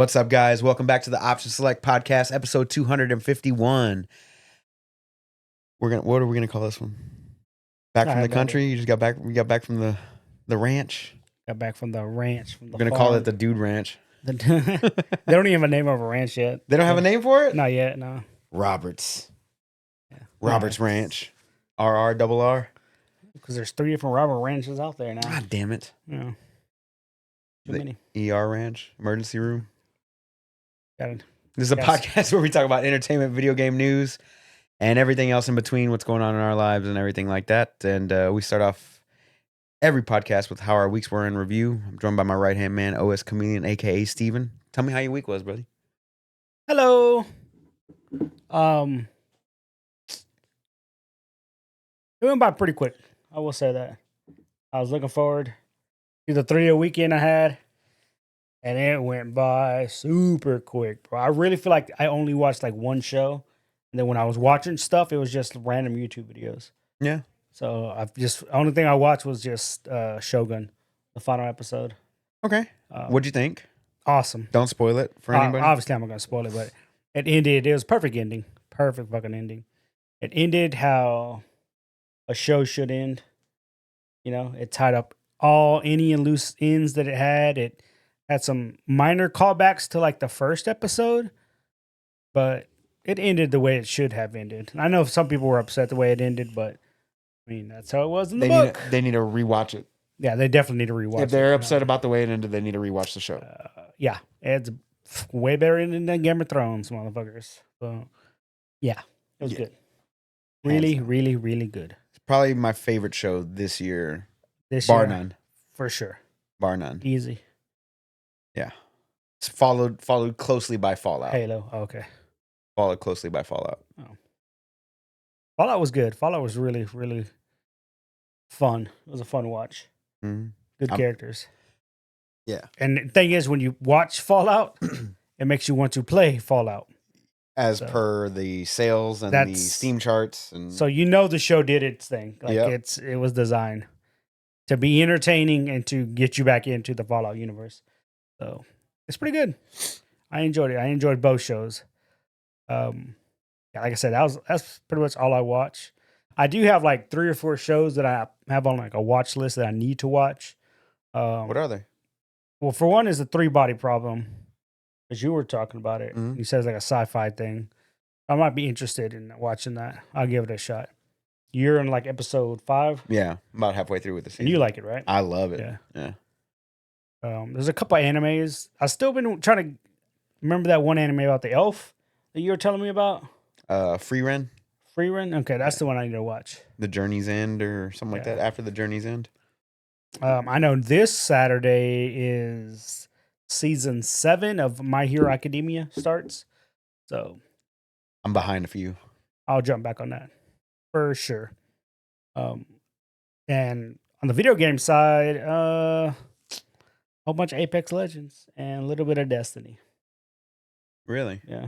What's up, guys? Welcome back to the Option Select Podcast, episode 251. What are we gonna call this one? Back from the country. You just got back. We got back from the ranch. Got back from the ranch. We're gonna call it the Dude Ranch. They don't even have a name of a ranch yet. They don't have a name for it? Not yet. No. Roberts. Yeah. Roberts Ranch. RR. Because there's 3 different Robert ranches out there now. God damn it. Yeah. Too many. ER Ranch, emergency room. Got it. This is a podcast where we talk about entertainment, video game news, and everything else in between, what's going on in our lives and everything like that. And we start off every podcast with how our weeks were in review. I'm joined by my right-hand man, OS Chameleon, a.k.a. Steven. Tell me how your week was, buddy. Hello. It went by pretty quick. I will say that. I was looking forward to the 3-day weekend I had, and it went by super quick, bro. I really feel like I only watched like one show, and then when I was watching stuff, it was just random YouTube videos. Yeah. So the only thing I watched was just Shogun, the final episode. Okay. What'd you think? Awesome. Don't spoil it for anybody. Obviously, I'm not going to spoil it, but it ended. It was a perfect ending. Perfect fucking ending. It ended how a show should end. You know, it tied up any loose ends that it had. It had some minor callbacks to like the first episode, but it ended the way it should have ended. I know some people were upset the way it ended, but I mean, that's how it was in the book. They need to rewatch it. Yeah, they definitely need to rewatch it. If they're upset about the way it ended, they need to rewatch the show. Yeah, it's way better ending than Game of Thrones, motherfuckers. So, yeah, it was good. Really, really, really good. It's probably my favorite show this year. Bar none. For sure. Bar none. Easy. Yeah. It's followed closely by Fallout. Halo. Oh, okay. Followed closely by Fallout. Oh. Fallout was good. Fallout was really, really fun. It was a fun watch. Mm-hmm. Good characters. Yeah. And the thing is, when you watch Fallout, it makes you want to play Fallout. As per the sales and the Steam charts. And so you know the show did its thing. Like it was designed to be entertaining and to get you back into the Fallout universe. So it's pretty good. I enjoyed it. I enjoyed both shows. Like I said, that's pretty much all I watch. I do have like 3 or 4 shows that I have on like a watch list that I need to watch. What are they? Well, for one is the 3 Body Problem, because you were talking about it. Mm-hmm. You said it's like a sci-fi thing. I might be interested in watching that. I'll give it a shot. You're in like episode 5? Yeah, about halfway through with the season. And you like it, right? I love it. Yeah. There's a couple of animes. I've still been trying to remember that one anime about the elf that you were telling me about. Free Run? Okay, that's the one I need to watch. The Journey's End or something like that, after the Journey's End. I know this Saturday is season 7 of My Hero Academia starts. So I'm behind a few. I'll jump back on that for sure. And on the video game side, a whole bunch of Apex Legends and a little bit of Destiny. Really? Yeah.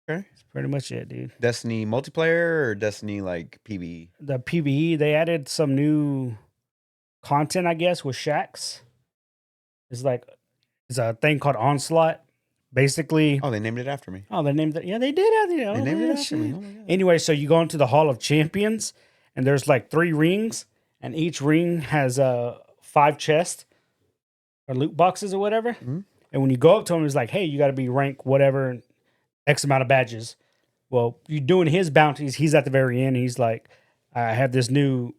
Okay. That's pretty much it, dude. Destiny multiplayer or Destiny like PvE? The PvE, they added some new content, I guess, with shacks. It's a thing called Onslaught. Basically. Oh, they named it after me. Oh, they named it. Yeah, they did. They named it after me. Oh my God. Anyway, so you go into the Hall of Champions, and there's like 3 rings, and each ring has 5 chests or loot boxes or whatever. Mm-hmm. And when you go up to him, it's like, hey, you got to be rank whatever, X amount of badges. Well, you're doing his bounties. He's at the very end. He's like, I have this new,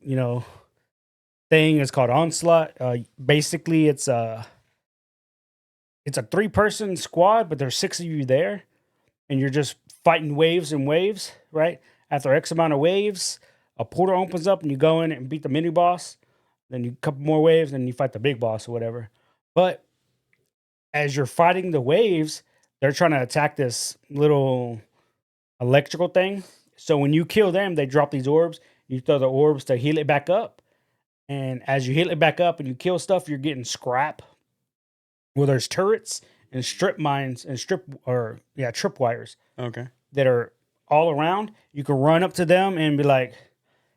thing. It's called Onslaught. Basically, it's a 3-person squad, but there's 6 of you there, and you're just fighting waves and waves, right? After X amount of waves, a portal opens up, and you go in and beat the mini boss. Then you couple more waves, and you fight the big boss or whatever. But as you're fighting the waves, they're trying to attack this little electrical thing. So when you kill them, they drop these orbs. You throw the orbs to heal it back up. And as you heal it back up and you kill stuff, you're getting scrap. Well, there's turrets and strip mines and tripwires. Okay. That are all around. You can run up to them and be like,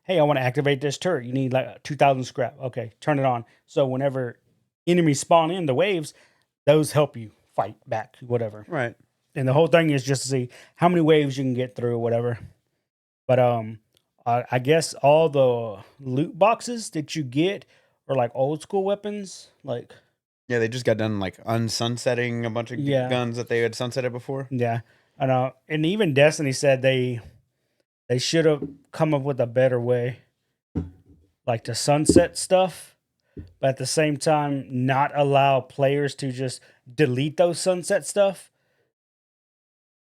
hey, I want to activate this turret. You need like 2,000 scrap. Okay, turn it on. So whenever enemies spawn in the waves, those help you fight back, whatever. Right. And the whole thing is just to see how many waves you can get through, or whatever. But I guess all the loot boxes that you get are like old school weapons, like. Yeah, they just got done like unsunsetting a bunch of guns that they had sunsetted before. Yeah, and even Destiny said they should have come up with a better way, like to sunset stuff, but at the same time not allow players to just delete those sunset stuff,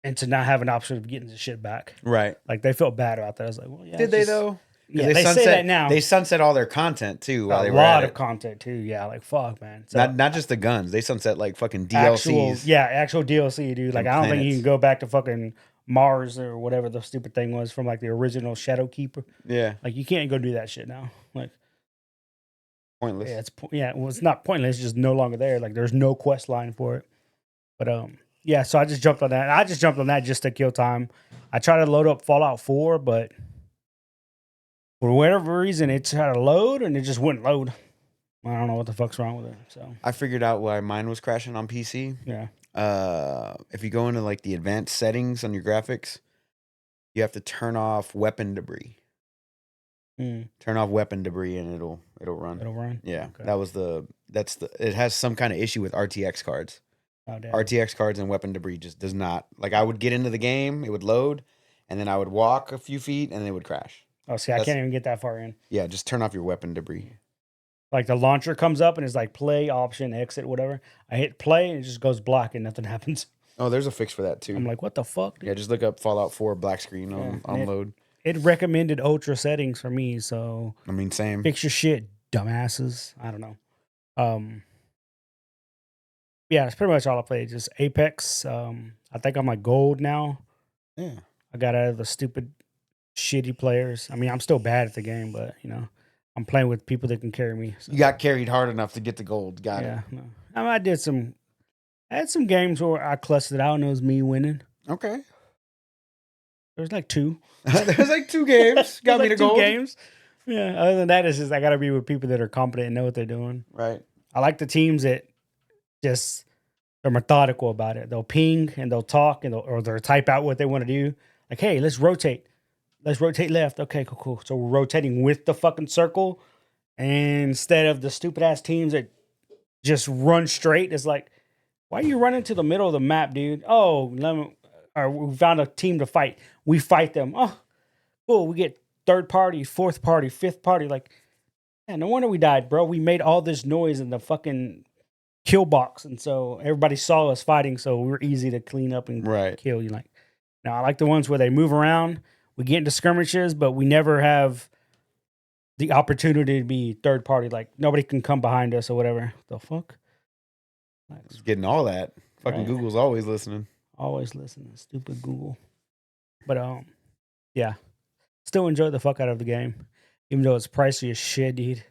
and to not have an option of getting the shit back. Right. Like they felt bad about that. I was like, well, yeah. Did they though? Yeah, they say that now. They sunset all their content too. While a they were lot at of it. content too. Yeah, like fuck, man. So, Not just the guns. They sunset like fucking DLCs. Actual DLC, dude. Like I don't think you can go back to fucking Mars or whatever the stupid thing was from like the original Shadow Keeper. Yeah. Like you can't go do that shit now. Like pointless. Yeah, well, it's not pointless. It's just no longer there. Like there's no quest line for it. But yeah. So I just jumped on that. I just jumped on that just to kill time. I tried to load up Fallout 4, but for whatever reason, it tried to load and it just wouldn't load. I don't know what the fuck's wrong with it. So I figured out why mine was crashing on PC. Yeah. If you go into like the advanced settings on your graphics, you have to turn off weapon debris. Turn off weapon debris and it'll run. It'll run. Yeah, okay. It has some kind of issue with RTX cards. Oh, damn. RTX cards and weapon debris just does not, like, I would get into the game, it would load, and then I would walk a few feet and it would crash. Oh, see, I can't even get that far in. Yeah, just turn off your weapon debris. Like the launcher comes up and it's like play, option, exit, whatever. I hit play and it just goes black and nothing happens. Oh, there's a fix for that too. I'm like, what the fuck, dude? Yeah, just look up Fallout 4 black screen on load. It recommended ultra settings for me, so I mean, same. Fix your shit, dumbasses. I don't know. Yeah, it's pretty much all I played. Just Apex. I think I'm like gold now. Yeah. I got out of the stupid, shitty players. I mean, I'm still bad at the game, but you know, I'm playing with people that can carry me. So. You got carried hard enough to get the gold. Got it. No. I mean, I had some games where I clustered out and it was me winning. Okay. There's like 2. There's like 2 games. Got me to gold. 2 games. Yeah. Other than that, it's just I got to be with people that are competent and know what they're doing. Right. I like the teams that just they're methodical about it. They'll ping and they'll talk and they'll type out what they want to do. Like, hey, let's rotate. Let's rotate left. Okay, cool. So we're rotating with the fucking circle, and instead of the stupid ass teams that just run straight. It's like, why are you running to the middle of the map, dude? Oh, we found a team to fight. We fight them. Oh, cool. We get 3rd party, 4th party, 5th party. Like, man, no wonder we died, bro. We made all this noise in the fucking kill box, and so everybody saw us fighting, so we were easy to clean up and kill. You like, now I like the ones where they move around. We get into skirmishes, but we never have the opportunity to be 3rd party. Like nobody can come behind us or whatever. The fuck? Just getting all that. Fucking right. Google's always listening. Always listening, stupid Google. But yeah, still enjoy the fuck out of the game, even though it's pricey as shit, dude.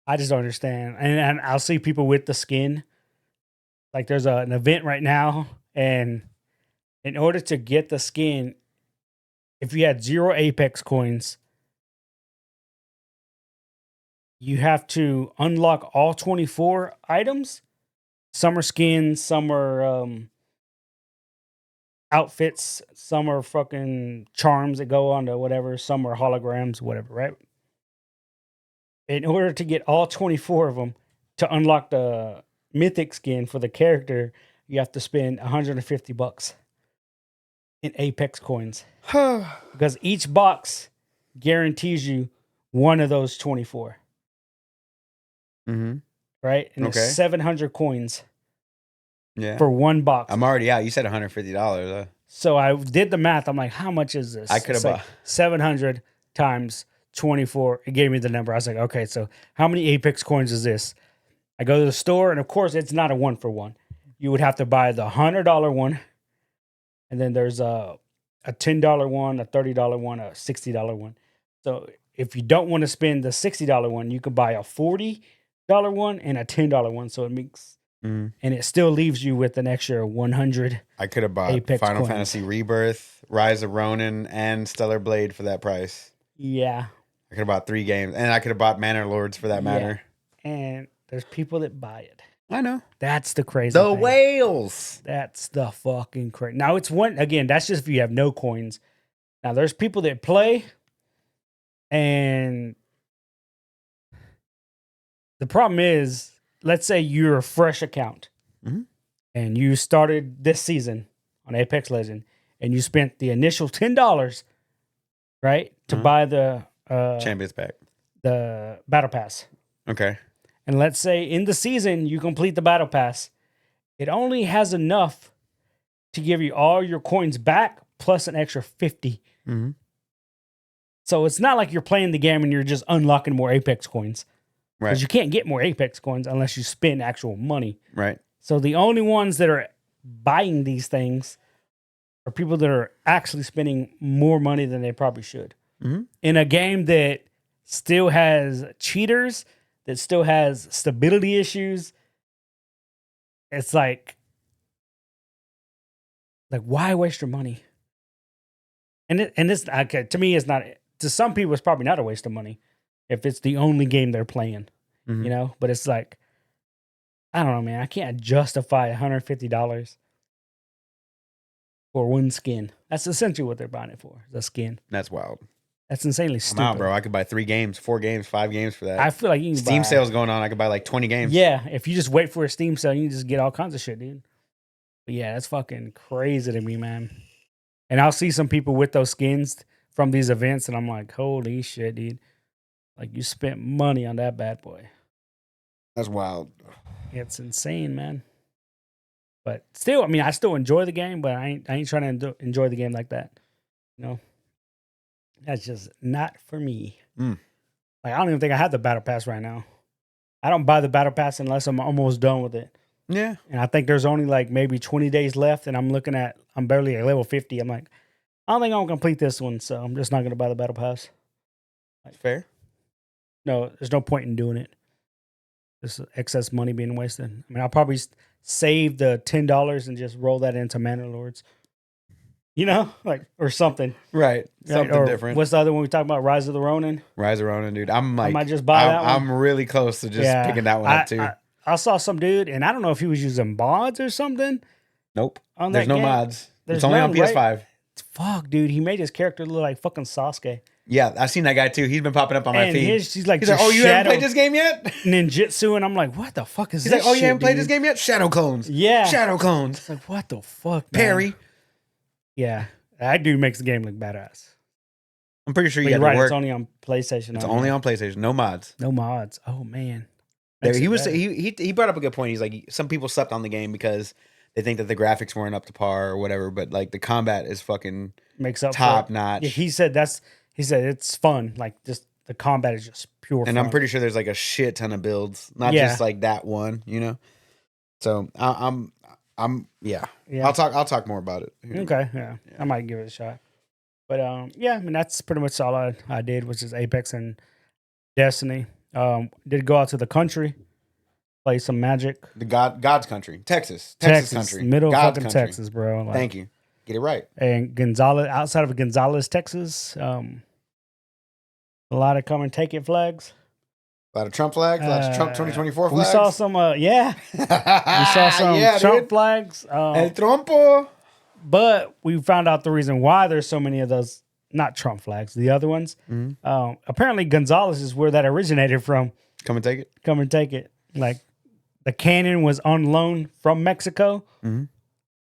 I just don't understand. And I'll see people with the skin. Like there's an event right now, and in order to get the skin, if you had 0 Apex coins, you have to unlock all 24 items. Some are skins, some are outfits, some are fucking charms that go on to whatever, some are holograms, whatever, right? In order to get all 24 of them to unlock the mythic skin for the character, you have to spend $150 in Apex coins. Because each box guarantees you one of those 24. Mm-hmm. Right? And it's 700 coins for one box. I'm already out. You said $150. So I did the math. I'm like, how much is this? I could have bought 700 times 24. It gave me the number. I was like, okay, so how many Apex coins is this? I go to the store, and of course, it's not a 1-for-1. You would have to buy the $100 one, and then there's a $10 one, a $30 one, a $60 one. So if you don't want to spend the $60 one, you can buy a $40 one and a $10 one. So it makes, and it still leaves you with an extra 100. I could have bought Apex Final coins. Fantasy Rebirth, Rise of Ronin, and Stellar Blade for that price. Yeah. I could have bought 3 games, and I could have bought Manor Lords for that matter. And there's people that buy it. I know. That's the crazy The thing. whales. That's the fucking crazy. Now it's one again. That's just if you have no coins. Now there's people that play, and the problem is, let's say you're a fresh account, Mhm. and you started this season on Apex Legend, and you spent the initial $10, right, to Mhm. buy the Champions pack. the battle pass. Okay. And let's say in the season you complete the battle pass, it only has enough to give you all your coins back plus an extra 50. Mm-hmm. So it's not like you're playing the game and you're just unlocking more Apex coins. Because Right. you can't get more Apex coins unless you spend actual money. Right. So the only ones that are buying these things are people that are actually spending more money than they probably should. Mm-hmm. In a game that still has cheaters, that still has stability issues, it's like why waste your money? And it's okay, to me, it's not. To some people, it's probably not a waste of money if it's the only game they're playing, Mm-hmm. you know. But it's like, I don't know, man. I can't justify $150 for one skin. That's essentially what they're buying it for. The skin. That's wild. That's insanely I'm stupid, out, bro. I could buy 3 games, 4 games, 5 games for that. I feel like you can Steam buy, sales going on. I could buy like 20 games. Yeah, if you just wait for a Steam sale, you can just get all kinds of shit, dude. But yeah, that's fucking crazy to me, man. And I'll see some people with those skins from these events, and I'm like, holy shit, dude. Like, you spent money on that bad boy. That's wild. It's insane, man. But still, I mean, I still enjoy the game, but I ain't trying to enjoy the game like that. You know? That's just not for me. Mm. Like, I don't even think I have the battle pass right now. I don't buy the battle pass unless I'm almost done with it. Yeah. And I think there's only like maybe 20 days left, and I'm barely at level 50. I'm like, I don't think I'm gonna complete this one, so I'm just not gonna buy the battle pass. Fair. No, there's no point in doing it. This excess money being wasted. I mean, I'll probably save the $10 and just roll that into Manor Lords. You know, like, or something. Right. Something or different. What's the other one we talked about? Rise of the Ronin. Rise of Ronin, dude. I might just buy that one. I'm really close to just picking that one up too. I saw some dude, and I don't know if he was using mods or something. Nope. On There's that no game. mods. There's It's only on none, right? PS5. Fuck, dude. He made his character look like fucking Sasuke. Yeah, I've seen that guy too. He's been popping up on my And feed. he's like, He's like, oh, you haven't played this game yet? Ninjutsu, and I'm like, what the fuck is He's this? like, oh, you haven't played dude? this game yet? Shadow clones. Yeah. Shadow clones. It's like, what the fuck, man? Parry. Yeah. That dude makes the game look badass. I'm pretty sure But you you're had right, to work. it's only on PlayStation. It's only on PlayStation. No mods. No mods. Oh, man. There, Makes he it was. better. He brought up a good point. He's like, some people slept on the game because they think that the graphics weren't up to par or whatever. But like the combat is fucking Makes up top for it. notch. Yeah, he said it's fun. Like, just the combat is just pure And fun. I'm pretty sure there's like a shit ton of builds, not Yeah. just like that one, you know. So I'm yeah. Yeah. I'll talk more about it. Okay, yeah. I might give it a shot. But yeah, I mean, that's pretty much all I did, which is Apex and Destiny. Did go out to the country, play some Magic. The God's country, Texas country, middle of God's fucking country. Texas, bro. Like, Thank you. Get it right. And Gonzales, outside of Gonzales, Texas, a lot of come and take it flags. A lot of Trump flags, a lot of Trump 2024 flags. We saw some, yeah. We saw some Trump flags. El Trompo. But we found out the reason why there's so many of those, not Trump flags, the other ones. Mm-hmm. Apparently, Gonzales is where that originated from. Come and take it. Come and take it. Like, the cannon was on loan from Mexico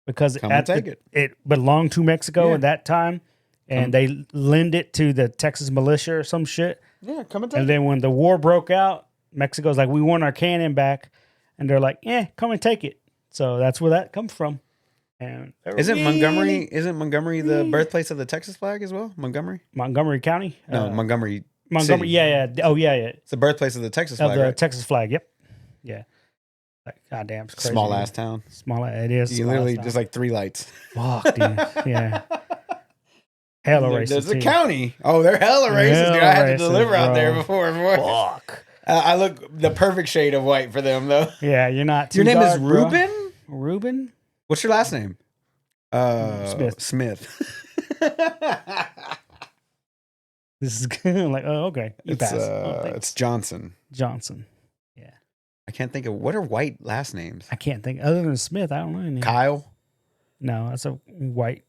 because Come and take it. It belonged to Mexico Yeah. at that time. And they lend it to the Texas militia or some shit. Yeah, come and take And it. then when the war broke out, Mexico's like, we want our cannon back. And they're like, come and take it. So that's where that comes from. And Isn't Montgomery the birthplace of the Texas flag as well? Montgomery County? No, Montgomery. Montgomery, City. yeah. Oh, yeah. It's the birthplace of the Texas Of flag, the right? Texas flag, yep. Yeah. Like, goddamn, it's crazy. Small man. ass town. It is. You literally just like 3 lights. Fuck, dude. Yeah. Hella racist. There's a too. county. Oh, they're hella racist, dude. I had to Hella deliver racist, out there bro. before. Fuck. I look the perfect shade of white for them, though. Yeah, you're not too Your name dark, is bro. Ruben? Ruben? What's your last name? Smith. Smith. This is good. Like, oh, okay. You It's pass. Oh, thanks. it's Johnson. Johnson. Yeah. I can't think of what are white last names. I can't think other than Smith. I don't know any. Kyle, No, that's a white.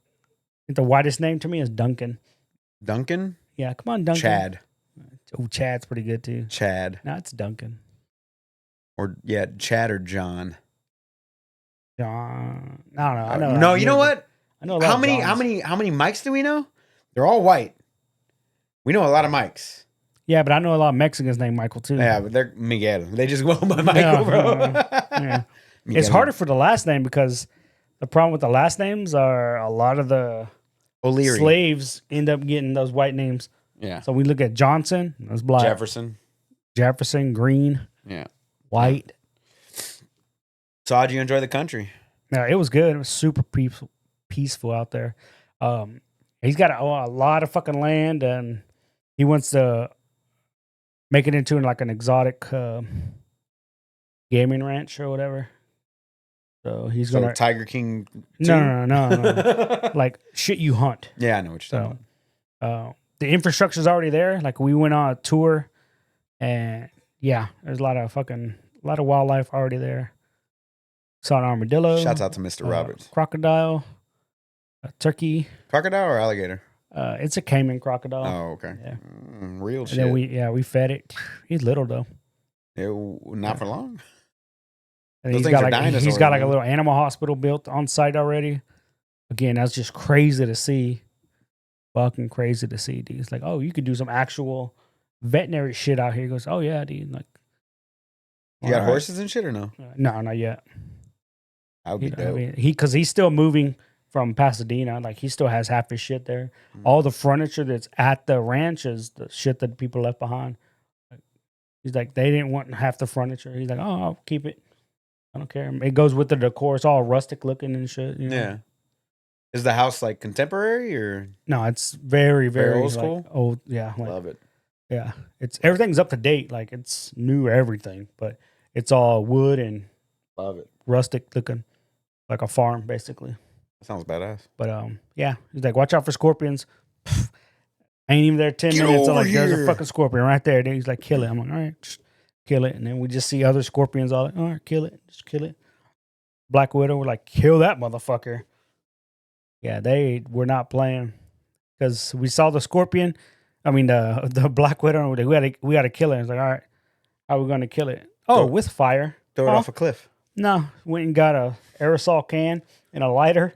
The whitest name to me is Duncan. Duncan, Yeah, come on, Duncan. Chad, Oh, Chad's pretty good too. Chad, No, it's Duncan. or Chad or John. John. I don't know. I know. No, you know what? I know a lot How of many? Johns. How many mics do we know? They're all white. We know a lot of mics. Yeah, but I know a lot of Mexicans named Michael too. Yeah, but they're Miguel. They just go by Michael, bro. Yeah. Miguel. It's harder for the last name because the problem with the last names are a lot of the O'Leary. slaves end up getting those white names. Yeah. So we look at Johnson, that's black. Jefferson, Green, Yeah. white. So how'd you enjoy the country? Yeah, it was good. It was super peaceful out there. He's got a lot of fucking land, and he wants to make it into like an exotic gaming ranch or whatever. So he's gonna Tiger King. 2? No. Like shit you hunt. Yeah, I know what you're talking about. The infrastructure's already there. Like we went on a tour, and yeah, there's a lot of wildlife already there. Saw an armadillo. Shouts out to Mr. Roberts. Crocodile, a turkey. Crocodile or alligator? It's a caiman crocodile. Oh, okay. Yeah. Real And shit. then we fed it. He's little though. Not for long. And Those he's things got are like dinosaurs, he's got like a man. little animal hospital built on site already. Again, that's just crazy to see. Fucking crazy to see, dude. It's like, oh, you could do some actual veterinary shit out here. He goes, oh yeah, dude. Like, You got all right. horses and shit or no? No, not yet. That would be dope. Because he's still moving from Pasadena. Like he still has half his shit there. All the furniture that's at the ranch is the shit that people left behind. He's like, they didn't want half the furniture. He's like, oh, I'll keep it. I don't care. It goes with the decor. It's all rustic looking and shit. You know? Yeah. Is the house like contemporary or? No, it's very, very Very old like, school? old, yeah. Like, Love it. yeah. It's everything's up to date. Like it's new everything, but it's all wood and Love it. rustic looking, like a farm basically. That sounds badass. But yeah, he's like, watch out for scorpions. Pff, I ain't even there 10 Get minutes. I'm over like, there's a here. fucking scorpion right there. Then he's like, kill it. I'm like, all right, just kill it. And then we just see other scorpions all like, all right, kill it, just kill it. Black Widow, we're like, kill that motherfucker. Yeah, they were not playing because we saw the scorpion. I mean, the Black Widow. We got to kill it. It's like, all right, how are we gonna kill it? Oh, Throw- with fire. Throw it off a cliff. No, went and got a aerosol can and a lighter,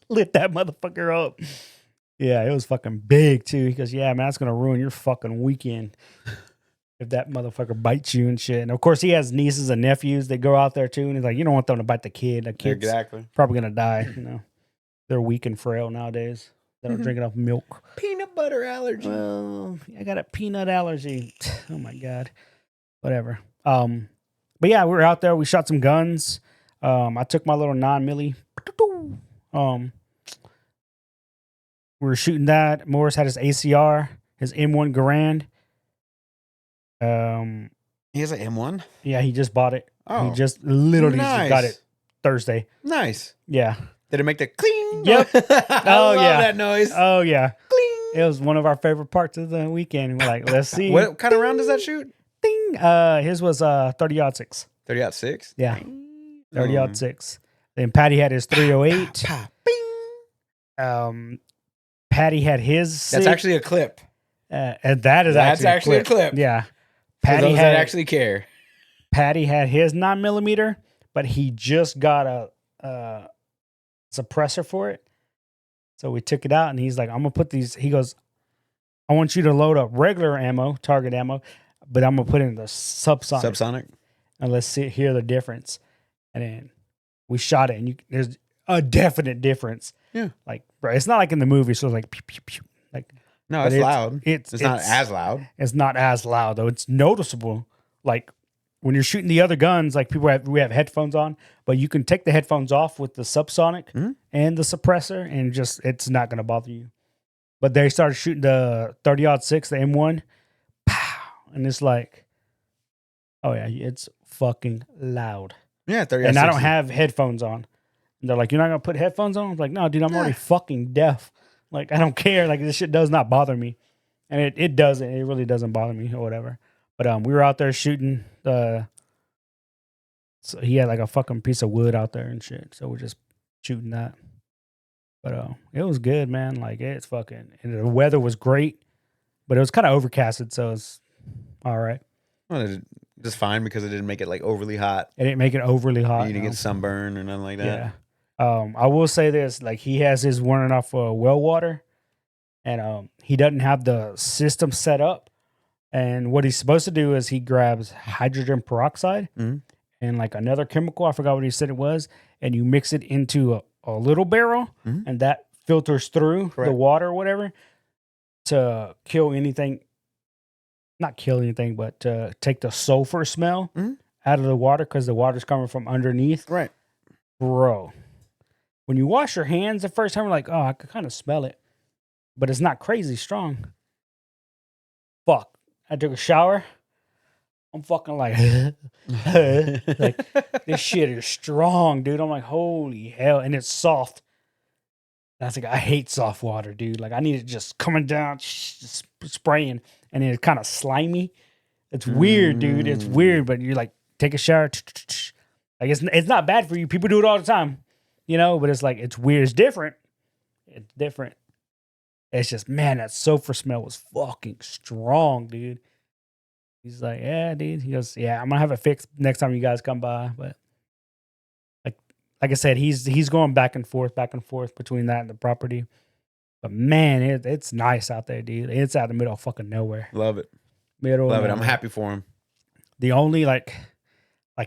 lit that motherfucker up. Yeah, it was fucking big too. He goes, yeah, man, that's gonna ruin your fucking weekend if that motherfucker bites you and shit. And of course, he has nieces and nephews. They go out there too, and he's like, you don't want them to bite the kid. The kid's Exactly. probably gonna die. You know, they're weak and frail nowadays. They don't drink enough milk. Peanut butter allergy. Well, I got a peanut allergy. Oh my god. Whatever. But yeah, we were out there. We shot some guns. I took my little 9mm. We were shooting that. Morris had his ACR, his M1 Garand. He has an M1. Yeah, he just bought it. Oh, He just literally nice. just got it Thursday. Nice. Yeah. Did it make the cling? Yep. I Oh, love yeah. that noise. Oh yeah. Cling. It was one of our favorite parts of the weekend. We're like, let's see. What kind of round does that shoot? Ding. His was 30-06. 30-06. Yeah. 30-06. Then Patty had his 308. Bing. Patty had his. That's actually a clip. And that is That's actually a clip. Yeah. For Patty those had that actually care. Patty had his 9mm, but he just got a suppressor for it. So we took it out, and he's like, "I'm gonna put these." He goes, "I want you to load up regular ammo, target ammo, but I'm gonna put in the subsonic, Subsonic. and let's hear the difference." And then we shot it, and there's a definite difference. Yeah. Like, bro, it's not like in the movie. So it's like, pew, pew, pew. Like, No, but it's loud. It's not as loud. It's not as loud though. It's noticeable. Like when you're shooting the other guns, like we have headphones on, but you can take the headphones off with the subsonic and the suppressor, and just it's not gonna bother you. But they started shooting the 30-06, the M1, pow, and it's like, oh yeah, it's fucking loud. Yeah, 30. And I don't have headphones on. And they're like, you're not gonna put headphones on? I'm like, no, dude, I'm already fucking deaf. Like, I don't care. Like, this shit does not bother me. And it doesn't. It really doesn't bother me or whatever. But we were out there shooting the So he had like a fucking piece of wood out there and shit. So we're just shooting that. But it was good, man. Like it's fucking, and the weather was great, but it was kind of overcasted, so it's all right. Well, just fine because it didn't make it like overly hot. It didn't make it overly hot. You didn't get sunburn or nothing like that. Yeah. I will say this: like he has his running off well water, and he doesn't have the system set up. And what he's supposed to do is he grabs hydrogen peroxide Mhm. and like another chemical. I forgot what he said it was, and you mix it into a little barrel, Mhm. and that filters through the Correct. water or whatever to kill anything. Not kill anything, but to take the sulfur smell Mhm. out of the water because the water's coming from underneath. Right. Bro, when you wash your hands the first time, you're like, oh, I could kind of smell it, but it's not crazy strong. Fuck. I took a shower. I'm fucking like, like this shit is strong, dude. I'm like, holy hell. And it's soft. And I was like, I hate soft water, dude. Like, I need it just coming down, just spraying, and it's kind of slimy. It's weird, dude. It's weird, but you're like, take a shower. Like, it's not bad for you. People do it all the time, you know, but it's like, it's weird. It's different. It's different. It's just, man, that sulfur smell was fucking strong, dude. He's like, yeah, dude. He goes, yeah, I'm gonna have it fixed next time you guys come by. But like I said, he's going back and forth between that and the property. But man, it's nice out there, dude. It's out in the middle of fucking nowhere. Love it. Middle of Love it. I'm nowhere. happy for him. The only like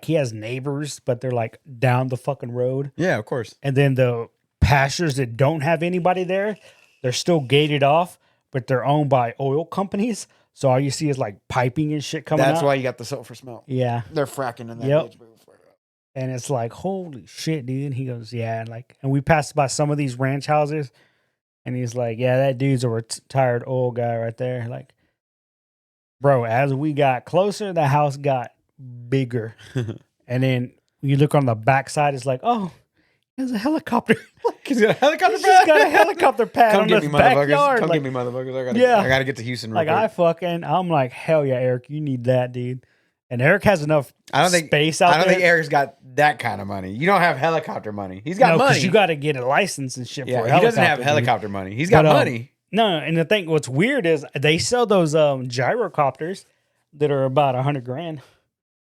he has neighbors, but they're like down the fucking road. Yeah, of course. And then the pastures that don't have anybody there, they're still gated off, but they're owned by oil companies. So all you see is like piping and shit coming out. That's why you got the sulfur smell. Yeah. They're fracking in that Yep. bitch. And it's like, holy shit, dude. And he goes, yeah. And we passed by some of these ranch houses. And he's like, yeah, that dude's a retired oil guy right there. Like, bro, as we got closer, the house got bigger. And then you look on the backside, it's like, oh, there's a helicopter. He's got a helicopter He's just got a helicopter pad Come on get his me, motherfuckers. backyard. Come Like, get me, motherfuckers. Yeah. I gotta get to Houston real like quick. I'm like, hell yeah, Eric, you need that, dude. And Eric has enough space out there. I don't think Eric's got that kind of money. You don't have helicopter money. He's got money. Because you got to get a license and shit for a Yeah, helicopter. he doesn't have dude. helicopter money. He's got money. No, and the thing, what's weird is they sell those gyrocopters that are about $100,000.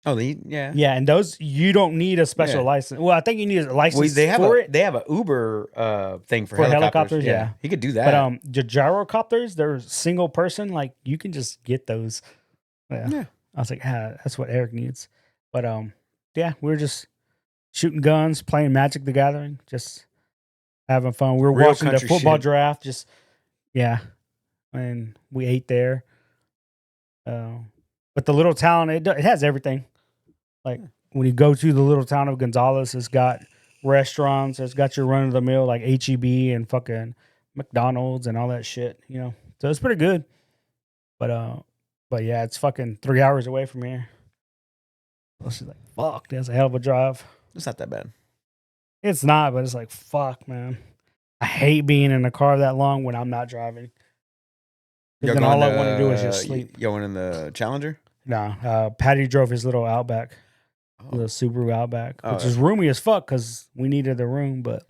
Oh, yeah. Yeah, and those you don't need a special license. Well, I think you need a license They have for it. They have an Uber thing for helicopters. Yeah, he could do that. But the gyrocopters, they're single person. Like you can just get those. Yeah. I was like, that's what Eric needs. But yeah, we were just shooting guns, playing Magic the Gathering, just having fun. We were Real watching the country football shit. draft. Just and we ate there. But the little town, it has everything. Like when you go to the little town of Gonzales, it's got restaurants. It's got your run of the mill like HEB and fucking McDonald's and all that shit. You know, so it's pretty good. But yeah, it's fucking 3 hours away from here. So she's like, fuck, that's a hell of a drive. It's not that bad. It's not, but it's like, fuck, man. I hate being in a car that long when I'm not driving. Because then all I want to do is just sleep. Going in the Challenger? No, Patty drove his little Outback, the Subaru Outback, which is roomy as fuck because we needed the room. But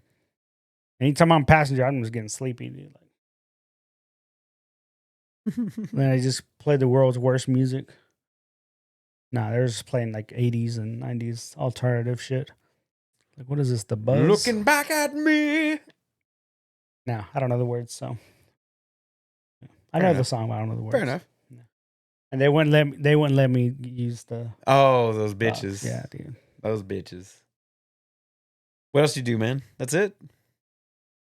anytime I'm passenger, I'm just getting sleepy, dude. Then I just play the world's worst music. Nah, they're just playing like 80s and 90s alternative shit. Like, what is this? The Buzz? Looking back at me. No, I don't know the words, so I know the song, but I don't know the words. Fair enough. And they wouldn't let me use the. Oh, those bitches. Yeah, dude. Those bitches. What else you do, man? That's it?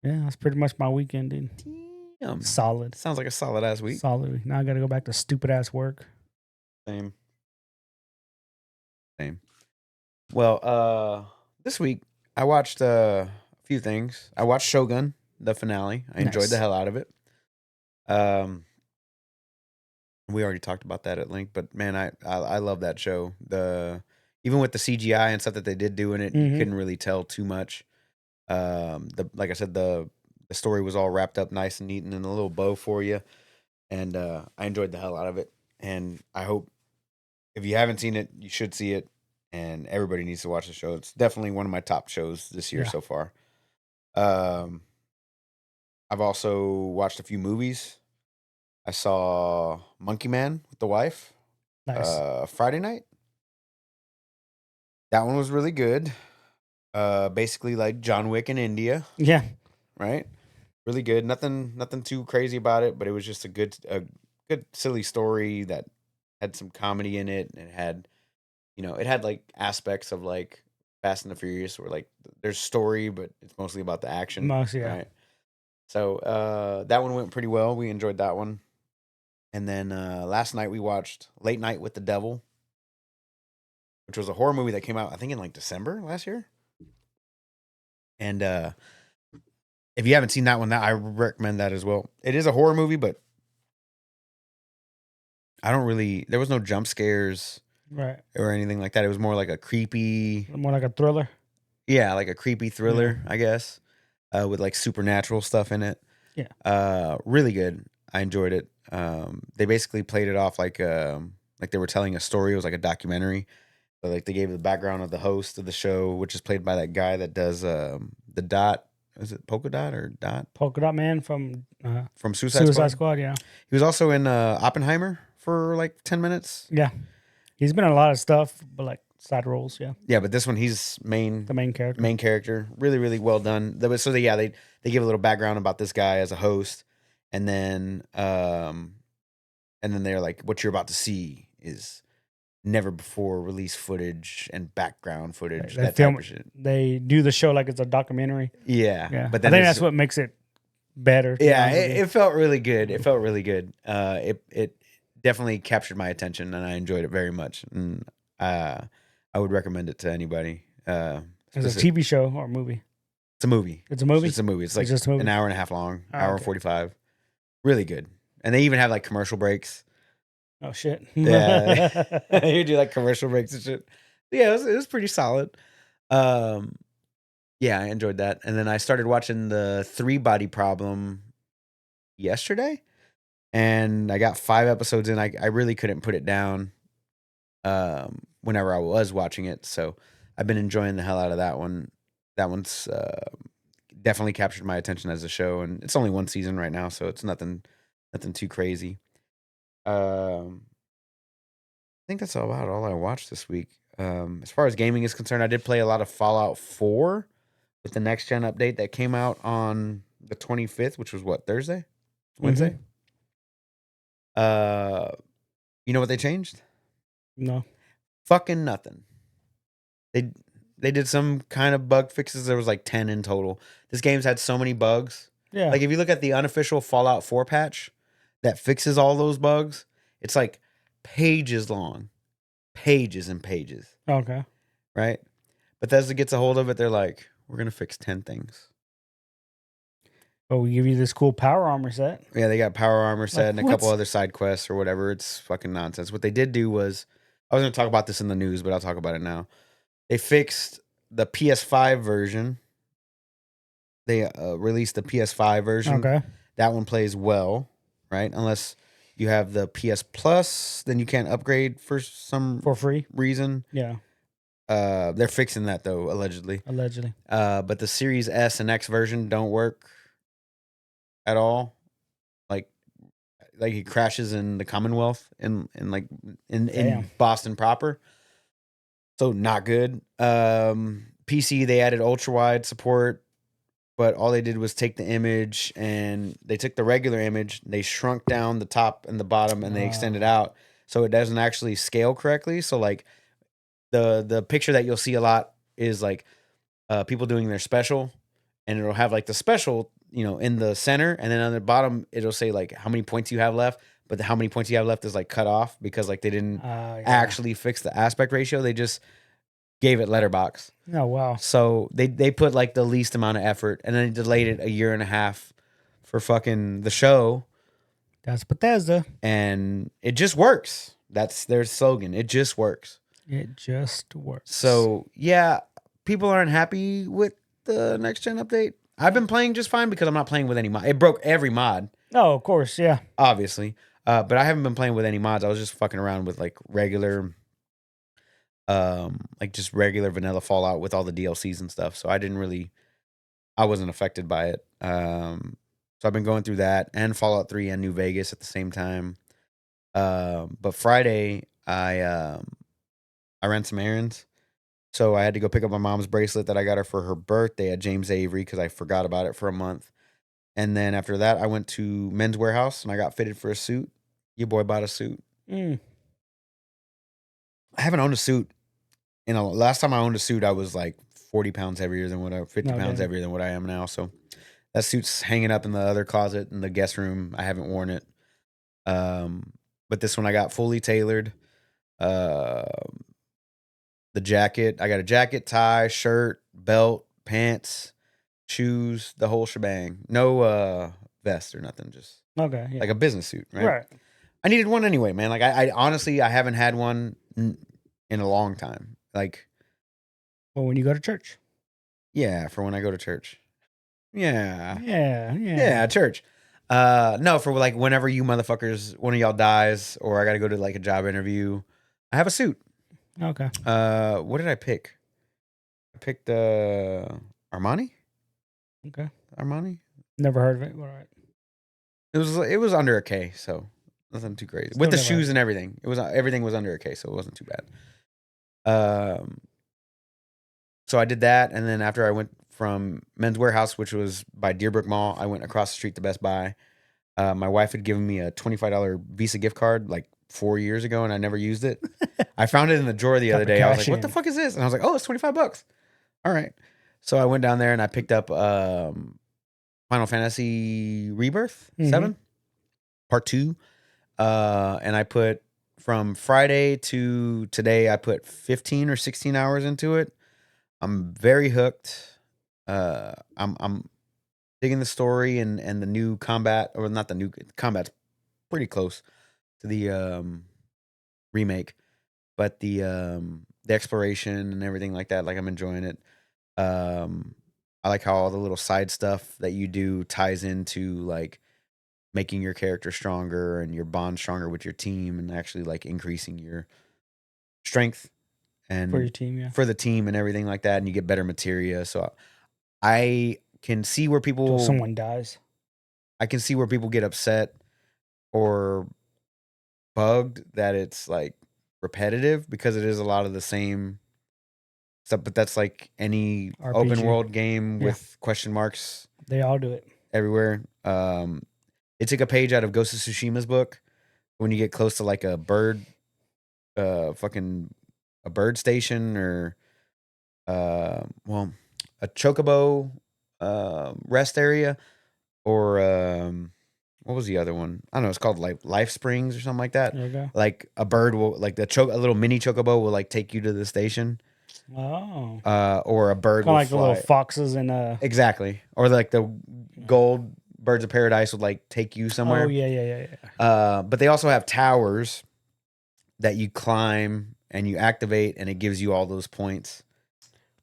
Yeah, that's pretty much my weekend, dude. Damn. Solid. Sounds like a solid ass week. Solid week. Now I got to go back to stupid ass work. Same. Well, this week I watched a few things. I watched Shogun, the finale. I enjoyed the hell out of it. We already talked about that at length, but man, I love that show. Even with the CGI and stuff that they did do in it, you couldn't really tell too much. Like I said, the story was all wrapped up nice and neat and in a little bow for you, and I enjoyed the hell out of it. And I hope if you haven't seen it, you should see it. and everybody needs to watch the show. It's definitely one of my top shows this year Yeah. so far. Um, I've also watched a few movies. I saw Monkey Man with the wife Nice. Friday night. That one was really good. Basically like John Wick in India, Yeah. right? Really good. Nothing too crazy about it, but it was just a good silly story that had some comedy in it, and it had, it had like aspects of like Fast and the Furious, where like there's story, but it's mostly about the action, Most, yeah. right? So that one went pretty well. We enjoyed that one. And then last night we watched Late Night with the Devil, which was a horror movie that came out I think in like December last year. And if you haven't seen that one, that I recommend that as well. It is a horror movie, but there was no jump scares Right. or anything like that. It was more like a creepy, More like a thriller. yeah, like a creepy thriller, I guess, with like supernatural stuff in it. Yeah. Really good. I enjoyed it. They basically played it off like they were telling a story. It was like a documentary. So like they gave the background of the host of the show, which is played by that guy that does the Dot. Is it Polka Dot or Dot Polka Dot Man from from Suicide Suicide Squad? Squad. Yeah. He was also in Oppenheimer for like 10 minutes. Yeah. He's been in a lot of stuff, but like side roles. Yeah. Yeah, but this one he's The main character. main character. Really, really well done. They give a little background about this guy as a host, and then they're like, what you're about to see is never before released footage and background footage. They That film type of shit. They do the show like it's a documentary. Yeah, Yeah. but I then think it's- that's what makes it better. to be Yeah, honest with you. it felt really good. It felt really good. It definitely captured my attention, and I enjoyed it very much. And I would recommend it to anybody. It's a TV show or movie. It's a movie. It's a movie. It's a movie. It's like just a movie? an hour and a half long, Oh, hour and okay. 45. Really good. And they even have like commercial breaks. Oh shit. Yeah, you do like commercial breaks and shit. Yeah, it was pretty solid. Yeah, I enjoyed that. And then I started watching the 3 Body Problem yesterday, and I got 5 episodes in. I really couldn't put it down whenever I was watching it, so I've been enjoying the hell out of that one. That one's definitely captured my attention as a show, and it's only 1 season right now, so it's nothing too crazy. I think that's about all I watched this week. As far as gaming is concerned, I did play a lot of Fallout 4 with the next gen update that came out on the 25th, which was what, Thursday? Wednesday? You know what they changed? No. Fucking nothing. They did some kind of bug fixes. There was like 10 in total. This game's had so many bugs. Yeah. Like if you look at the unofficial Fallout 4 patch that fixes all those bugs, it's like pages long. Pages and pages. Okay. Right? Bethesda gets a hold of it, they're like, we're gonna fix 10 things. But we give you this cool power armor set. Yeah, they got power armor set and a couple what? other side quests or whatever. It's fucking nonsense. What they did do was, I was gonna talk about this in the news, but I'll talk about it now. They fixed the PS5 version. They released the PS5 version. Okay. That one plays well, right? Unless you have the PS Plus, then you can't upgrade for some For free. reason. Yeah. They're fixing that though, allegedly. Allegedly. But the Series S and X version don't work at all. Like it crashes in the Commonwealth in Damn. Boston proper. So not good. PC, they added ultra wide support, but all they did was take the image and they took the regular image, they shrunk down the top and the bottom, and they extended out so it doesn't actually scale correctly. So like the picture that you'll see a lot is like people doing their special, and it'll have like the special, in the center, and then on the bottom it'll say like how many points you have left, but how many points you have left is like cut off because like they didn't actually fix the aspect ratio. They just gave it letterbox. Oh wow. So they put like the least amount of effort, and then they delayed it a year and a half for fucking the show, That's Bethesda. and it just works. That's their slogan. It just works. It just works. So yeah, people aren't happy with the next gen update. I've been playing just fine because I'm not playing with any mod. It broke every mod, Oh, of course, yeah. obviously. But I haven't been playing with any mods. I was just fucking around with like regular like just regular vanilla Fallout with all the DLCs and stuff. So I wasn't affected by it. So I've been going through that and Fallout 3 and New Vegas at the same time. But Friday I ran some errands. So I had to go pick up my mom's bracelet that I got her for her birthday at James Avery because I forgot about it for a month. And then after that, I went to Men's Warehouse and I got fitted for a suit. Your boy bought a suit. Mm. I haven't owned a suit. Last time I owned a suit, I was like 40 pounds heavier than 50 pounds heavier than what I am now. So that suit's hanging up in the other closet in the guest room. I haven't worn it. But this one I got fully tailored. The jacket, I got a jacket, tie, shirt, belt, pants, shoes, the whole shebang. No vest or nothing, just Okay. Yeah. like a business suit, right? Right. I needed one anyway, man. Like I honestly, I haven't had one in a long time. Like, Well, when you go to church. yeah, for when I go to church. Yeah. Yeah. Church. No, for like whenever you motherfuckers, one of y'all dies, or I got to go to like a job interview, I have a suit. Okay. What did I pick? I picked Armani. Okay. Armani. Never heard of it. All right. It was under a K, so nothing too crazy. Still With the never shoes heard. and everything, everything was under a K, so it wasn't too bad. So I did that, and then after I went from Men's Warehouse, which was by Deerbrook Mall, I went across the street to Best Buy. My wife had given me a $25 Visa gift card like 4 years ago, and I never used it. I found it in the drawer the other day. I was like, "What the fuck is this?" And I was like, "Oh, it's $25." All right. So I went down there and I picked up Final Fantasy Rebirth 7 Part 2. And I put from Friday to today, I put 15 or 16 hours into it. I'm very hooked. I'm digging the story and the new combat, or not the new combat's pretty close to the remake, but the exploration and everything like that, like I'm enjoying it. I like how all the little side stuff that you do ties into like making your character stronger and your bond stronger with your team and actually like increasing your strength and For your team, yeah. for the team and everything like that, and you get better materia. So I can see where Until someone dies. I can see where people get upset or bugged that it's like repetitive because it is a lot of the same stuff, but that's like any open RPG. world game Yeah. with question marks They all do it. everywhere. It took a page out of Ghost of Tsushima's book. When you get close to like a bird, fucking a bird station or, well, a chocobo rest area, or what was the other one? I don't know. It's called like Life Springs or something like that. There you go. Like a bird will like a little mini chocobo will like take you to the station. Oh. Or a bird Kind will of like fly. the little foxes in Exactly. Or like the gold birds of paradise would like take you somewhere. Oh yeah. But they also have towers that you climb and you activate, and it gives you all those points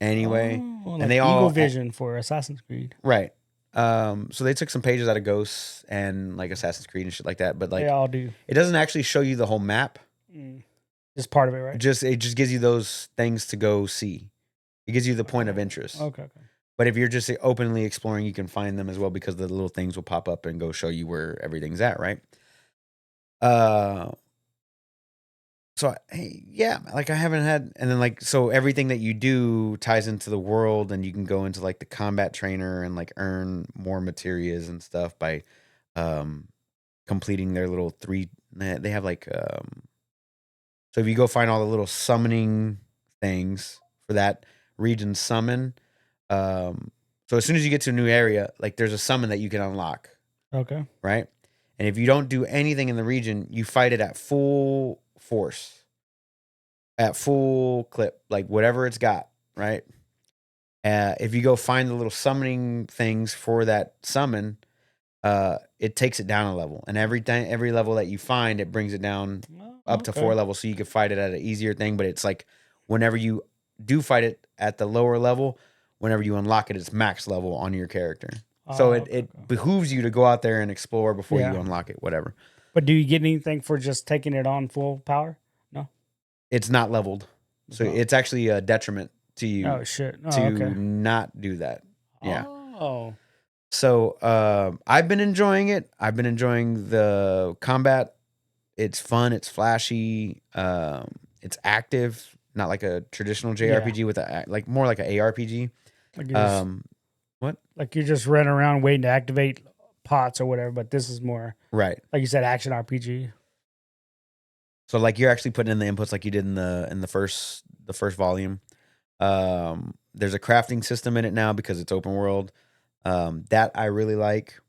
anyway. Oh, like and they Eagle all Vision for Assassin's Creed. right. So they took some pages out of Ghosts and like Assassin's Creed and shit like that, but like They all do. it doesn't actually show you the whole map. Just part of it, right? It just gives you those things to go see. It gives you the point of interest. Okay. But if you're just openly exploring, you can find them as well because the little things will pop up and go show you where everything's at, right? So yeah, like I haven't had, and then like so everything that you do ties into the world, and you can go into like the combat trainer and like earn more materias and stuff by completing their little they have like so if you go find all the little summoning things for that region summon, so as soon as you get to a new area, like there's a summon that you can unlock. Okay. Right? And if you don't do anything in the region, you fight it at full force, at full clip, like whatever it's got, right? If you go find the little summoning things for that summon, it takes it down a level. And every level that you find, it brings it down up to 4 levels, so you can fight it at an easier thing. But it's like whenever you do fight it at the lower level, whenever you unlock it, it's max level on your character. So it behooves you to go out there and explore before you unlock it, whatever. But do you get anything for just taking it on full power? No. It's not leveled. So it's actually a detriment to you Oh shit! Oh, to okay. not do that. Yeah. Oh. So I've been enjoying it. I've been enjoying the combat. It's fun. It's flashy. It's active. Not like a traditional JRPG with like more like an ARPG. Like you're just, What? like you're just running around waiting to activate pots or whatever. But this is more, Right. like you said, action RPG. So like you're actually putting in the inputs like you did in the first volume. There's a crafting system in it now because it's open world. That I really like.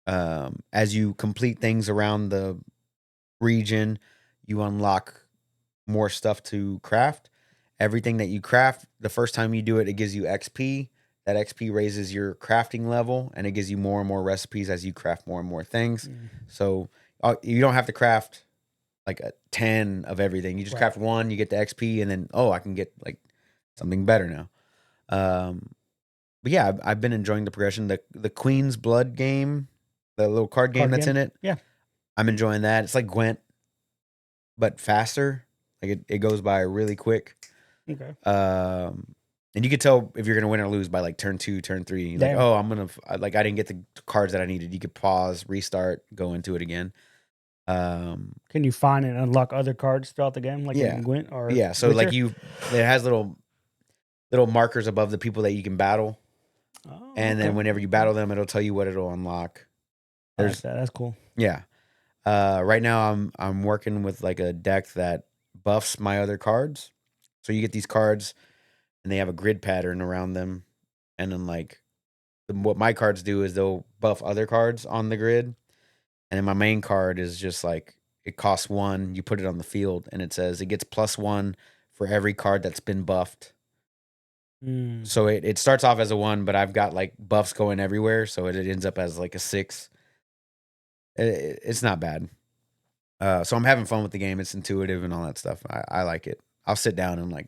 As you complete things around the region, you unlock more stuff to craft. Everything that you craft, the first time you do it, it gives you XP. That XP raises your crafting level, and it gives you more and more recipes as you craft more and more things. So you don't have to craft like a 10 of everything. You just craft one, you get the XP, and then I can get like something better now. But yeah, I've been enjoying the progression. The Queen's Blood game, the little card game that's in it. Yeah. I'm enjoying that. It's like Gwent, but faster. Like it goes by really quick. Okay. And you could tell if you're gonna win or lose by like turn 2, turn 3. You're like, oh, I didn't get the cards that I needed. You could pause, restart, go into it again. Can you find and unlock other cards throughout the game, like in Gwent or so like Witcher? it has little markers above the people that you can battle, and then whenever you battle them, it'll tell you what it'll unlock. I like that. That's cool. Yeah. Right now I'm working with like a deck that buffs my other cards. So you get these cards and they have a grid pattern around them, and then like what my cards do is they'll buff other cards on the grid, and then my main card is just like it costs 1. You put it on the field, and it says it gets +1 for every card that's been buffed. So it starts off as a 1, but I've got like buffs going everywhere, so it ends up as like a 6. It's not bad. So I'm having fun with the game. It's intuitive and all that stuff. I like it. I'll sit down and like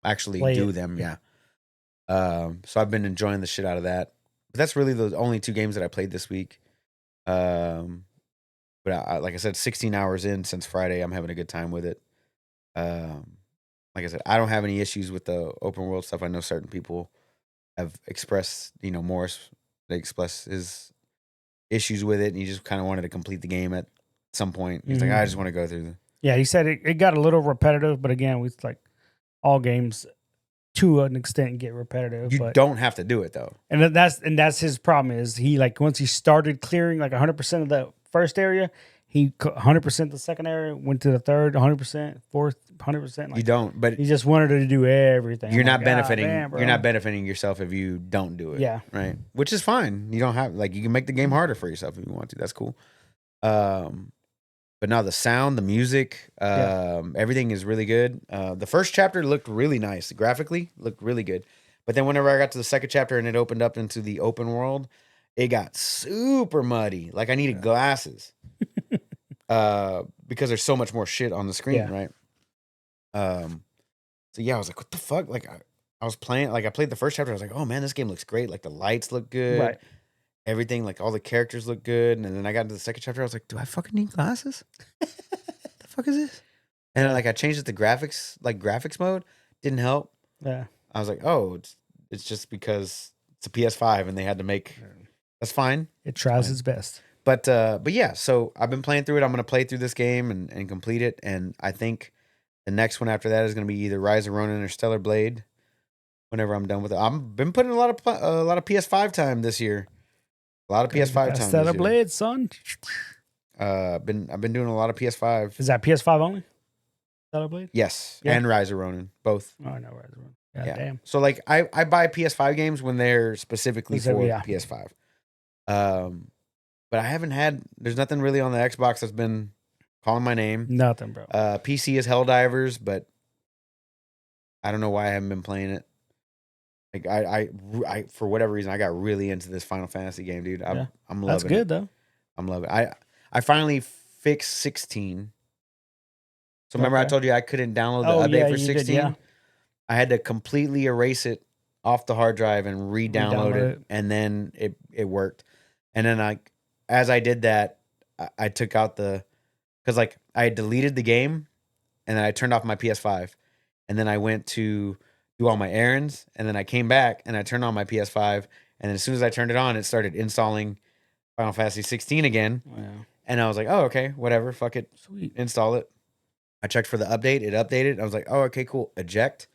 actually do them. Yeah. So I've been enjoying the shit out of that. But that's really the only 2 games that I played this week. But like I said, 16 hours in since Friday, I'm having a good time with it. Like I said, I don't have any issues with the open world stuff. I know certain people have expressed, Morris, they expressed his issues with it, and he just kind of wanted to complete the game at some point. He's like, I just want to go through the. Yeah, he said it got a little repetitive, but again, with like all games to an extent get repetitive. You don't have to do it though, and that's his problem. Is he like once he started clearing like 100% of the first area, he 100% the second area, went to the third 100%, fourth 100%. Like, you don't, but he just wanted to do everything. You're not benefiting. You're not benefiting yourself if you don't do it. Yeah, right. Which is fine. You don't have you can make the game harder for yourself if you want to. That's cool. But now the sound, the music, everything is really good. The first chapter looked really nice graphically, looked really good. But then whenever I got to the second chapter and it opened up into the open world, it got super muddy. Like I needed glasses because there's so much more shit on the screen, right? So yeah, I was like, what the fuck? Like I was playing, like I played the first chapter. I was like, oh man, this game looks great. Like the lights look good. Right. Everything, like all the characters look good. And then I got into the second chapter. I was like, do I fucking need glasses? The fuck is this? And like I changed it to graphics mode. Didn't help. Yeah. I was like, oh, it's just because it's a PS5 and they had to make. That's fine. It tries its best. But yeah, so I've been playing through it. I'm gonna play through this game and complete it. And I think the next one after that is gonna be either Rise of Ronin or Stellar Blade. Whenever I'm done with it, I've been putting a lot of PS5 time this year. A lot of PS5 time. Stellar Blade, son. I've been doing a lot of PS5. Is that PS5 only? Stellar Blade? Yes, and Rise of Ronin, both. Oh, no, Rise of Ronin. God damn. So like I buy PS5 games when they're specifically for PS5. But I haven't had. There's nothing really on the Xbox that's been calling my name. Nothing, bro. PC is Helldivers, but I don't know why I haven't been playing it. Like I for whatever reason I got really into this Final Fantasy game, dude. I'm loving it. That's good though. I'm loving it. I finally fixed 16. So remember I told you I couldn't download the update for 16? Did, I had to completely erase it off the hard drive and re-download it, and then it worked. And then as I did that, I took out because like I had deleted the game and then I turned off my PS5. and then I went to do all my errands, and then I came back and I turned on my PS5, and then as soon as I turned it on, it started installing Final Fantasy 16 again. Wow. And I was like, oh, okay, whatever, fuck it, Sweet. install it. I checked for the update, it updated. I was like, oh, okay, cool, eject.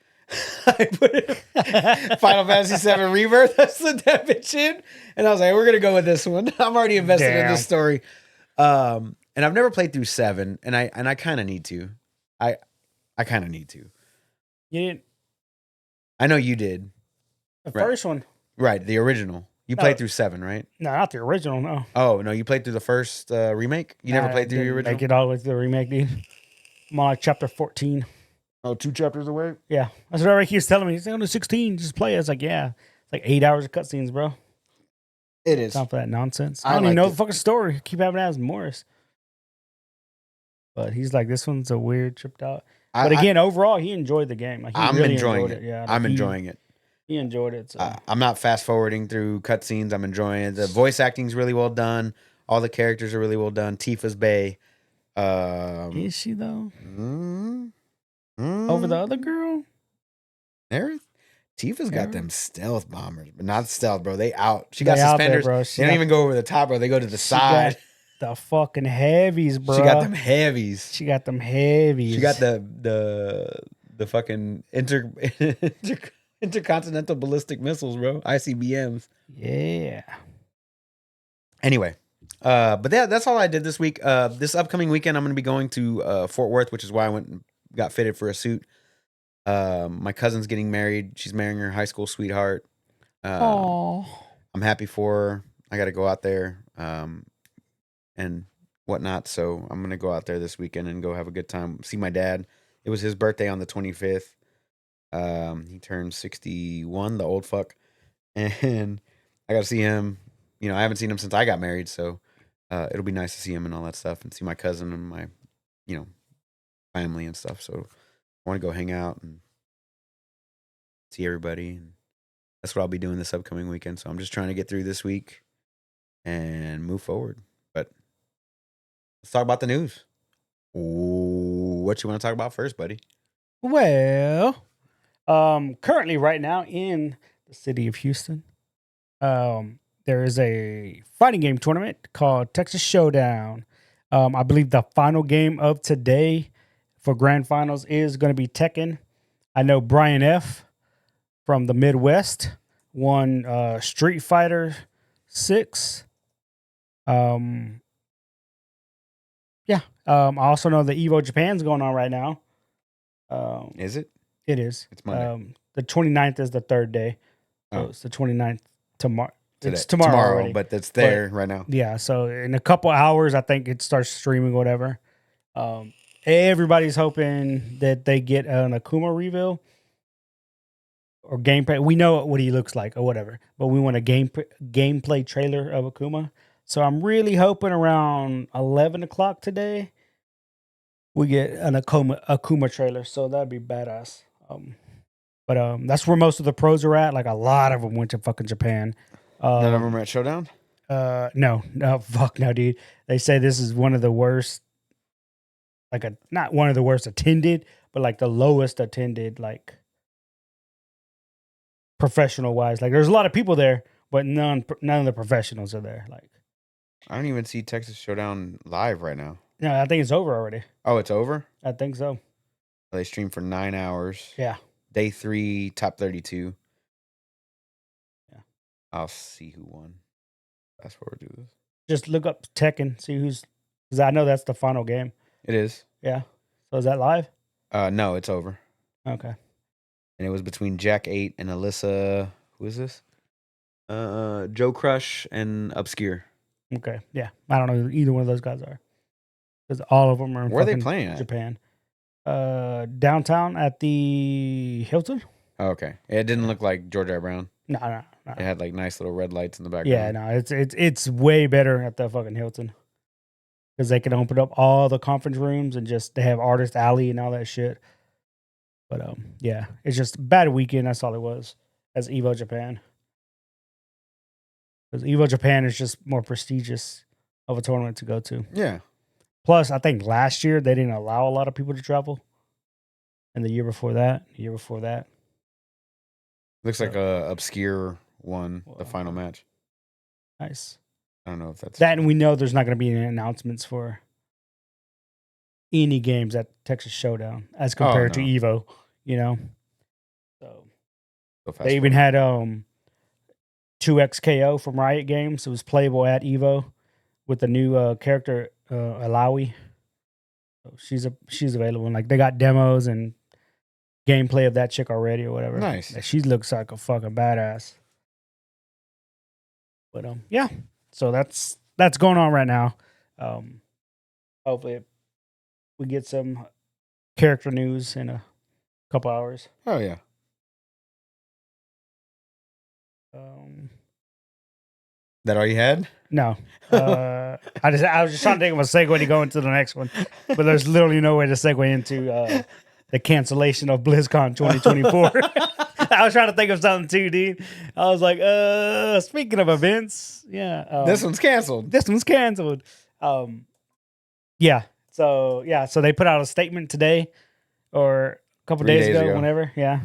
I put it Final Fantasy 7 Rebirth. I slid that bitch in, and I was like, we're gonna go with this one. I'm already invested in this story. And I've never played through 7, and I kind of need to. I kind of need to. You didn't. I know you did. The Right. first one. Right, the original. You No. played through 7, right? No, not the original. No. Oh no, you played through the first remake. You never played through the original. Make it all the way through the remake, dude. I'm on like chapter 14. Oh, 2 chapters away. Yeah, that's what everybody keeps telling me. He's on to 16. Just play it. It's like, yeah, it's like 8 hours of cutscenes, bro. It is. Time for that nonsense. I I don't even liked know it. the fucking story. Keep having to ask Morris. But he's like, this one's a weird, tripped out. But again, overall, he enjoyed the game. Like, he I'm really enjoying enjoyed it. Yeah, like, I'm enjoying it. He enjoyed it. So. I'm not fast forwarding through cutscenes. I'm enjoying it. The voice acting's really well done. All the characters are really well done. Tifa's Bay. Is she though? Over the other girl? There, Tifa's got them stealth bombers, but not stealth, bro. She They got out there, suspenders. bro. They don't even go over the top, bro. They go to the side. The fucking heavies, bro. She got them heavies. She got them heavies. She got the fucking intercontinental ballistic missiles, bro. ICBMs. Yeah. Anyway, but that's all I did this week. This upcoming weekend, I'm going to be going to Fort Worth, which is why I went and got fitted for a suit. My cousin's getting married. She's marrying her high school sweetheart. Oh. I'm happy for her. I got to go out there and whatnot. So I'm going to go out there this weekend and go have a good time. See my dad. It was his birthday on the 25th. He turned 61, the old fuck. And I got to see him. You know, I haven't seen him since I got married. So it'll be nice to see him and all that stuff and see my cousin and my, family and stuff. So I want to go hang out and see everybody. And that's what I'll be doing this upcoming weekend. So I'm just trying to get through this week and move forward. But let's talk about the news. Ooh, what you want to talk about first, buddy? Well, currently right now in the city of Houston, there is a fighting game tournament called Texas Showdown. I believe the final game of today for grand finals is going to be Tekken. I know Brian F. from the Midwest won Street Fighter 6. Yeah. I also know the Evo Japan's going on right now. Is it? It is. It's Monday. The 29th is the third day. So it's the 29th tomorrow. It's tomorrow already. But it's there right now. Yeah, so in a couple hours, I think it starts streaming, whatever. Everybody's hoping that they get an Akuma reveal or gameplay. We know what he looks like or whatever, but we want a gameplay trailer of Akuma. So I'm really hoping around 11 o'clock today we get an Akuma trailer. So that'd be badass. But that's where most of the pros are at. Like a lot of them went to fucking Japan. None of them are at Showdown? No, fuck no, dude. They say this is one of the worst, not one of the worst attended, but like the lowest attended, like professional wise. Like there's a lot of people there, but none of the professionals are there. Like I don't even see Texas Showdown live right now. no, I think it's over already. Oh, it's over? I think so. They streamed for 9 hours. Yeah. Day 3, top 32. Yeah. I'll see who won. Fast forward to this. Just look up Tekken, see who's, because I know that's the final game. It is. Yeah. So is that live? No, it's over. Okay. And it was between Jack 8 and Alyssa. Who is this? Joe Crush and Obscure. Okay. Yeah. I don't know who either one of those guys are. Because all of them are in Where are they playing at? Japan. Downtown at the Hilton. Oh, okay. It didn't look like George R. Brown. No. It had like nice little red lights in the background. Yeah, no, it's way better at the fucking Hilton. Because they can open up all the conference rooms and just they have artist alley and all that shit. But yeah, it's just a bad weekend. That's all it was. As Evo Japan. Because Evo Japan is just more prestigious of a tournament to go to. Yeah. Plus, I think last year they didn't allow a lot of people to travel. and the year before that, the year before that. Looks like a obscure one, the Well, final match. Nice. I don't know if that's That, and we know there's not going to be any announcements for any games at Texas Showdown as compared to no. Evo, you know. So so they even had 2XKO from Riot Games. It was playable at Evo with the new character Alawi. So she's available. And like they got demos and gameplay of that chick already or whatever. Nice. She looks like a fucking badass. But yeah. So that's going on right now. Hopefully we get some character news in a couple hours. Oh yeah. That all you had? No. I was just trying to think of a segue to go into the next one, but there's literally no way to segue into the cancellation of BlizzCon 2024. I was trying to think of something too, dude. I was like, speaking of events, yeah. This one's canceled. Yeah. So they put out a statement today or a couple 3 days days ago, ago. whenever. Yeah.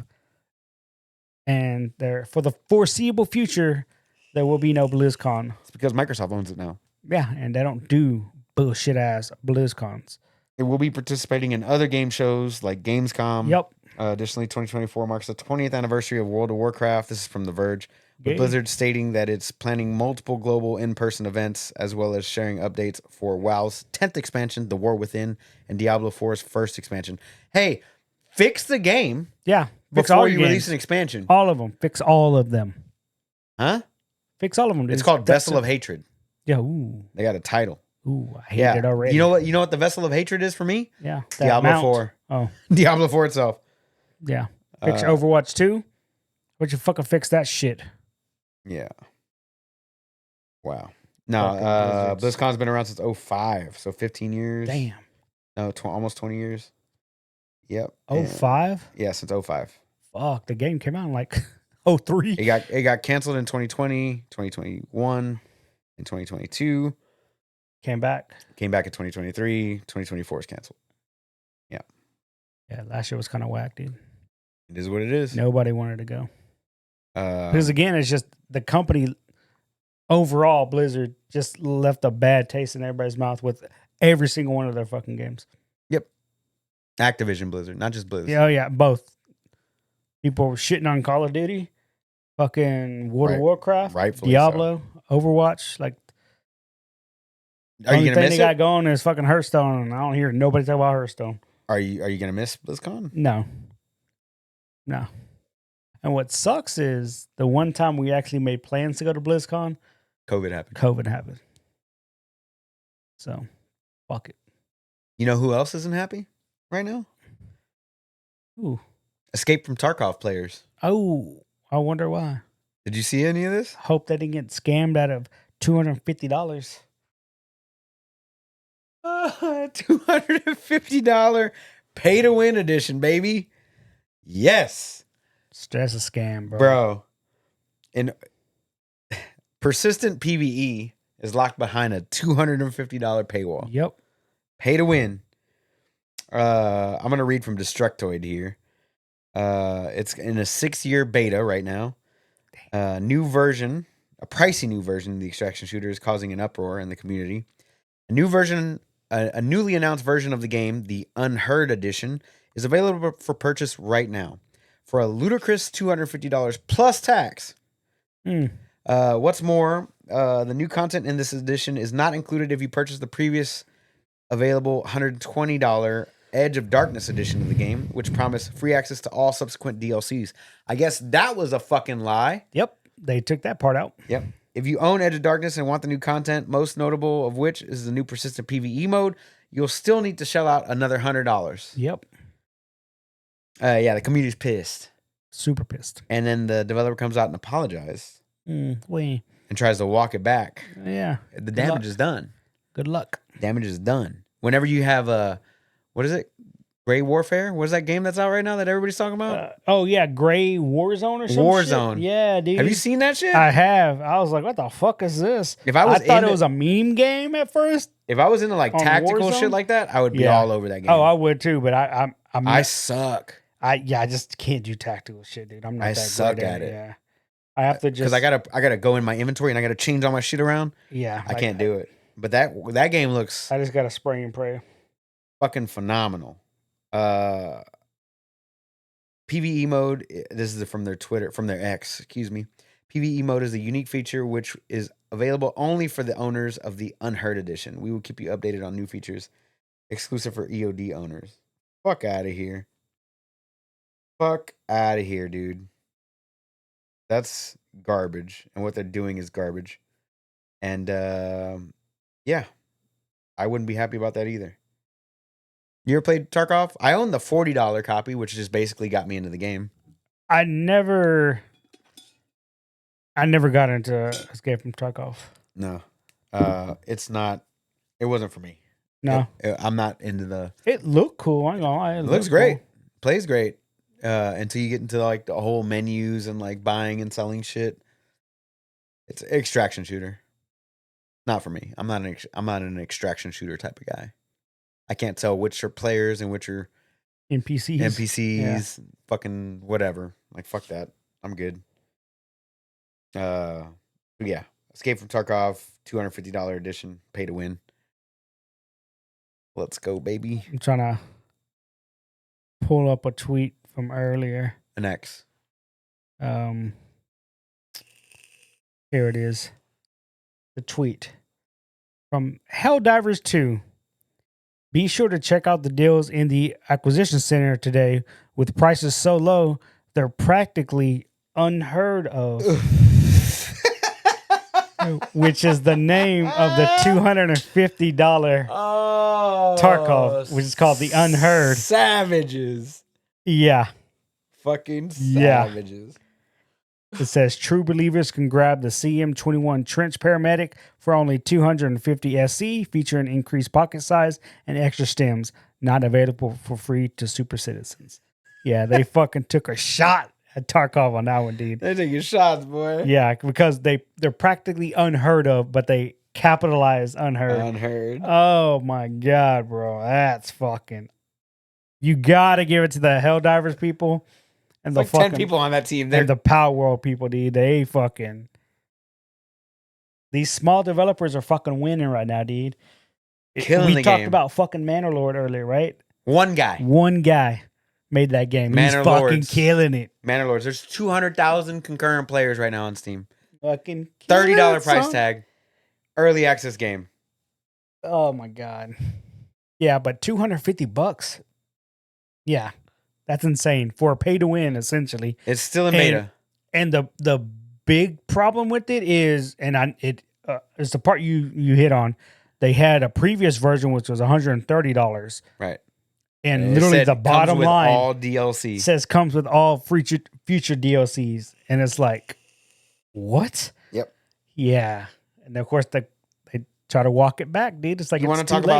And there, for the foreseeable future, there will be no BlizzCon. It's because Microsoft owns it now. Yeah, and they don't do bullshit ass BlizzCons. It will be participating in other game shows like Gamescom. Yep. Additionally, 2024 marks the 20th anniversary of World of Warcraft. This is from The Verge. With Game. Blizzard stating that it's planning multiple global in-person events as well as sharing updates for WoW's 10th expansion, The War Within, and Diablo 4's first expansion. Hey, fix the game Yeah. Fix before all you your release games. an expansion. All of them. Fix all of them. Huh? Fix all of them. It's called Vessel of Hatred. Yeah. Ooh. They got a title. Ooh. I hate it already. You know what the Vessel of Hatred is for me? Yeah. that Diablo mount. 4. Oh. Diablo 4 itself. Yeah. Fix Overwatch 2. Would you fucking fix that shit? Yeah. Wow. No, Fucking Blizzards. BlizzCon's been around since 2005, so 15 years. Damn. No, almost 20 years. Yep. 05? Yeah, since 2005. Fuck, the game came out in like 03. It got canceled in 2020, 2021, and 2022. Came back. Came back in 2023. 2024 is canceled. Yeah, last year was kind of whack, dude. It is what it is. Nobody wanted to go. Uh, Because again, it's just the company overall, Blizzard, just left a bad taste in everybody's mouth with every single one of their fucking games. Yep. Activision Blizzard, not just Blizz. Yeah, yeah, both. People were shitting on Call of Duty, fucking World of Warcraft, rightfully Diablo, Overwatch. Like, the Are you only gonna thing miss they it? got going is fucking Hearthstone, and I don't hear nobody talk about Hearthstone. Are you gonna miss BlizzCon? No. And what sucks is the one time we actually made plans to go to BlizzCon, COVID happened. COVID happened. So, fuck it. You know who else isn't happy right now? Ooh. Escape from Tarkov players. Oh, I wonder why. Did you see any of this? Hope they didn't get scammed out of $250. $250 pay to win edition, baby. Yes, Stress a scam, bro. And persistent PvE is locked behind a $250 paywall. Yep. Pay to win. I'm gonna read from Destructoid here. It's in a 6-year beta right now. New version, a pricey new version of the extraction shooter is causing an uproar in the community. A newly announced version of the game, the Unheard Edition, is available for purchase right now for a ludicrous $250 plus tax. What's more, the new content in this edition is not included if you purchase the previous available $120 Edge of Darkness edition of the game, which promised free access to all subsequent DLCs. I guess that was a fucking lie. Yep. They took that part out. Yep. If you own Edge of Darkness and want the new content, most notable of which is the new persistent PvE mode, you'll still need to shell out another $100. Yep. Yeah, the community's pissed. Super pissed. And then the developer comes out and apologizes Wait. and tries to walk it back. Yeah. The damage is done. Good luck. Damage is done. Whenever you have what is it? Gray Warfare? What is that game that's out right now that everybody's talking about? Oh, yeah. Gray Warzone or something? Warzone. Yeah, dude. Have you seen that shit? I have. I was like, what the fuck is this? If I thought it was a meme game at first. If I was into like On tactical Warzone? shit like that, I would be Yeah. all over that game. Oh, I would too, but I I suck. I just can't do tactical shit, dude. I'm not I that suck great at it. Yeah, I have to Because just I gotta go in my inventory and I gotta change all my shit around. yeah. I can't do it. But that game looks I just gotta spray and pray. fucking phenomenal. PvE mode. This is from their Twitter, from their X. Excuse me. PvE mode is a unique feature which is available only for the owners of the Unheard Edition. We will keep you updated on new features exclusive for EOD owners. Fuck out of here. Fuck out of here, dude. That's garbage. And what they're doing is garbage. And yeah, I wouldn't be happy about that either. You ever played Tarkov? I own the $40 copy, which just basically got me into the game. I never got into Escape from Tarkov. No. It's not, it wasn't for me. No, I'm not into the. it looked cool. I ain't gonna lie. It looks great. Plays great. Until you get into like the whole menus and like buying and selling shit. It's an extraction shooter. Not for me. I'm not an extraction shooter type of guy. I can't tell which are players and which are NPCs, fucking whatever. Like fuck that. I'm good. Yeah. Escape from Tarkov, $250 edition, pay to win. Let's go, baby. I'm trying to pull up a tweet from earlier. An X. Here it is. The tweet from Helldivers 2. Be sure to check out the deals in the acquisition center today with prices so low they're practically unheard of. Which is the name of the $250 Tarkov, which is called the Unheard. Savages. Yeah. Fucking savages. It says true believers can grab the CM21 Trench Paramedic for only $250 SC, featuring increased pocket size and extra stems, not available for free to super citizens. Yeah, they fucking took a shot at Tarkov on that one, dude. They're taking shots, boy. Yeah, because they're practically unheard of, but they capitalize unheard. Unheard. Oh my god, bro. That's fucking. You gotta give it to the Helldivers people. And It's the like fucking 10 people on that team. and the Power World people, dude. They fucking. These small developers are fucking winning right now, dude. Killing the We talked game. about fucking Manor Lord earlier, right? One guy. One guy made that game. He's Manor fucking Lords. killing it. Manor Lords. There's 200,000 concurrent players right now on Steam. Fucking $30 it, price son. tag. Early access game. Oh my god. Yeah, but $250. Yeah, that's insane for a pay to win, essentially. It's still in beta. And the big problem with it is, it's the part you hit on. They had a previous version which was $130, Right. and It literally said the comes bottom with line all DLC. says comes with all future DLCs, and it's like, what? Yep. Yeah, and of course they try to walk it back, dude. It's like You it's want to too talk late.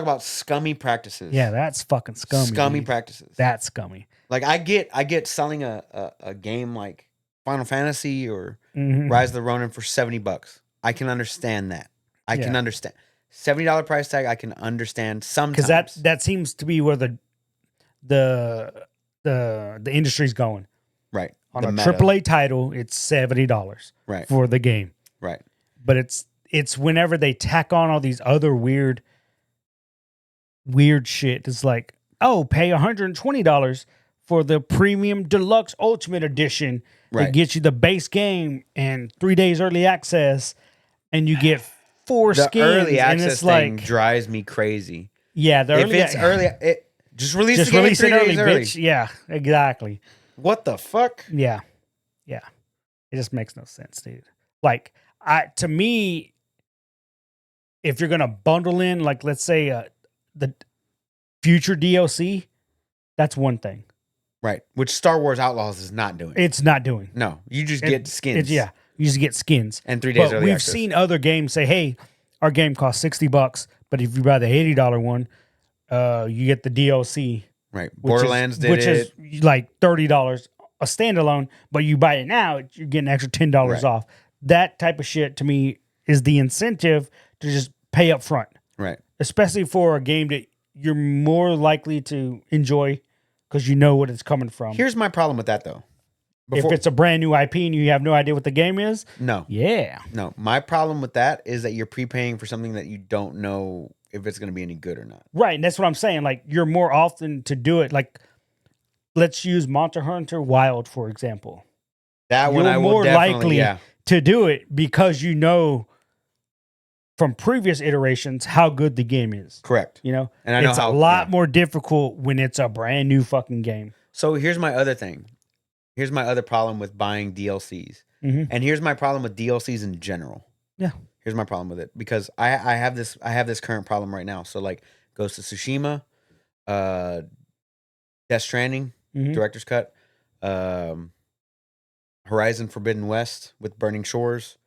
about scummy practices. Yeah, that's fucking scummy. Scummy dude. practices. That's scummy. Like I get selling a game like Final Fantasy or Mhm. Rise of the Ronin for $70. I can understand that. I can understand. $70 price tag I can understand sometimes. Because that seems to be where the industry's going. Right. On The a meta. AAA title, it's $70 Right. for the game. Right. But it's whenever they tack on all these other weird shit. It's like, oh, pay $120 for the premium deluxe ultimate edition. Right. It gets you the base game and 3 days early access, and you get 4 The skins. early and access it's thing like, drive me crazy. yeah, the If early it's early, just release just the game release 3 it early, days early. bitch. Yeah, exactly. What the fuck? Yeah. Yeah. It just makes no sense, dude. Like, to me, if you're gonna bundle in, like, let's say the future DLC, that's one thing. Right. Which Star Wars Outlaws is not doing. It's not doing. No. You just get skins. Yeah, you just get skins. And 3 days But early we've access. seen other games say, "Hey, our game costs $60, but if you buy the $80 one, you get the DLC." Right. Borderlands did which it. is like $30 a standalone, but you buy it now, you're getting an extra $10 Right. off. That type of shit to me is the incentive to just pay up front, Right. especially for a game that you're more likely to enjoy because you know what it's coming from. Here's my problem with that, though. If it's a brand new IP and you have no idea what the game is, no. My problem with that is that you're prepaying for something that you don't know if it's going to be any good or not. Right, and that's what I'm saying. Like, you're more often to do it. Like, let's use Monster Hunter Wild, for example. That one You're I will more definitely, likely to do it because you know from previous iterations how good the game is. Correct. You know? And I know it's a lot more difficult when it's a brand new fucking game. So here's my other thing. Here's my other problem with buying DLCs. Mm-hmm. And here's my problem with DLCs in general. Yeah. Here's my problem with it. Because I have this current problem right now. So like Ghost of Tsushima, Death Stranding, Director's Cut, Horizon Forbidden West with Burning Shores.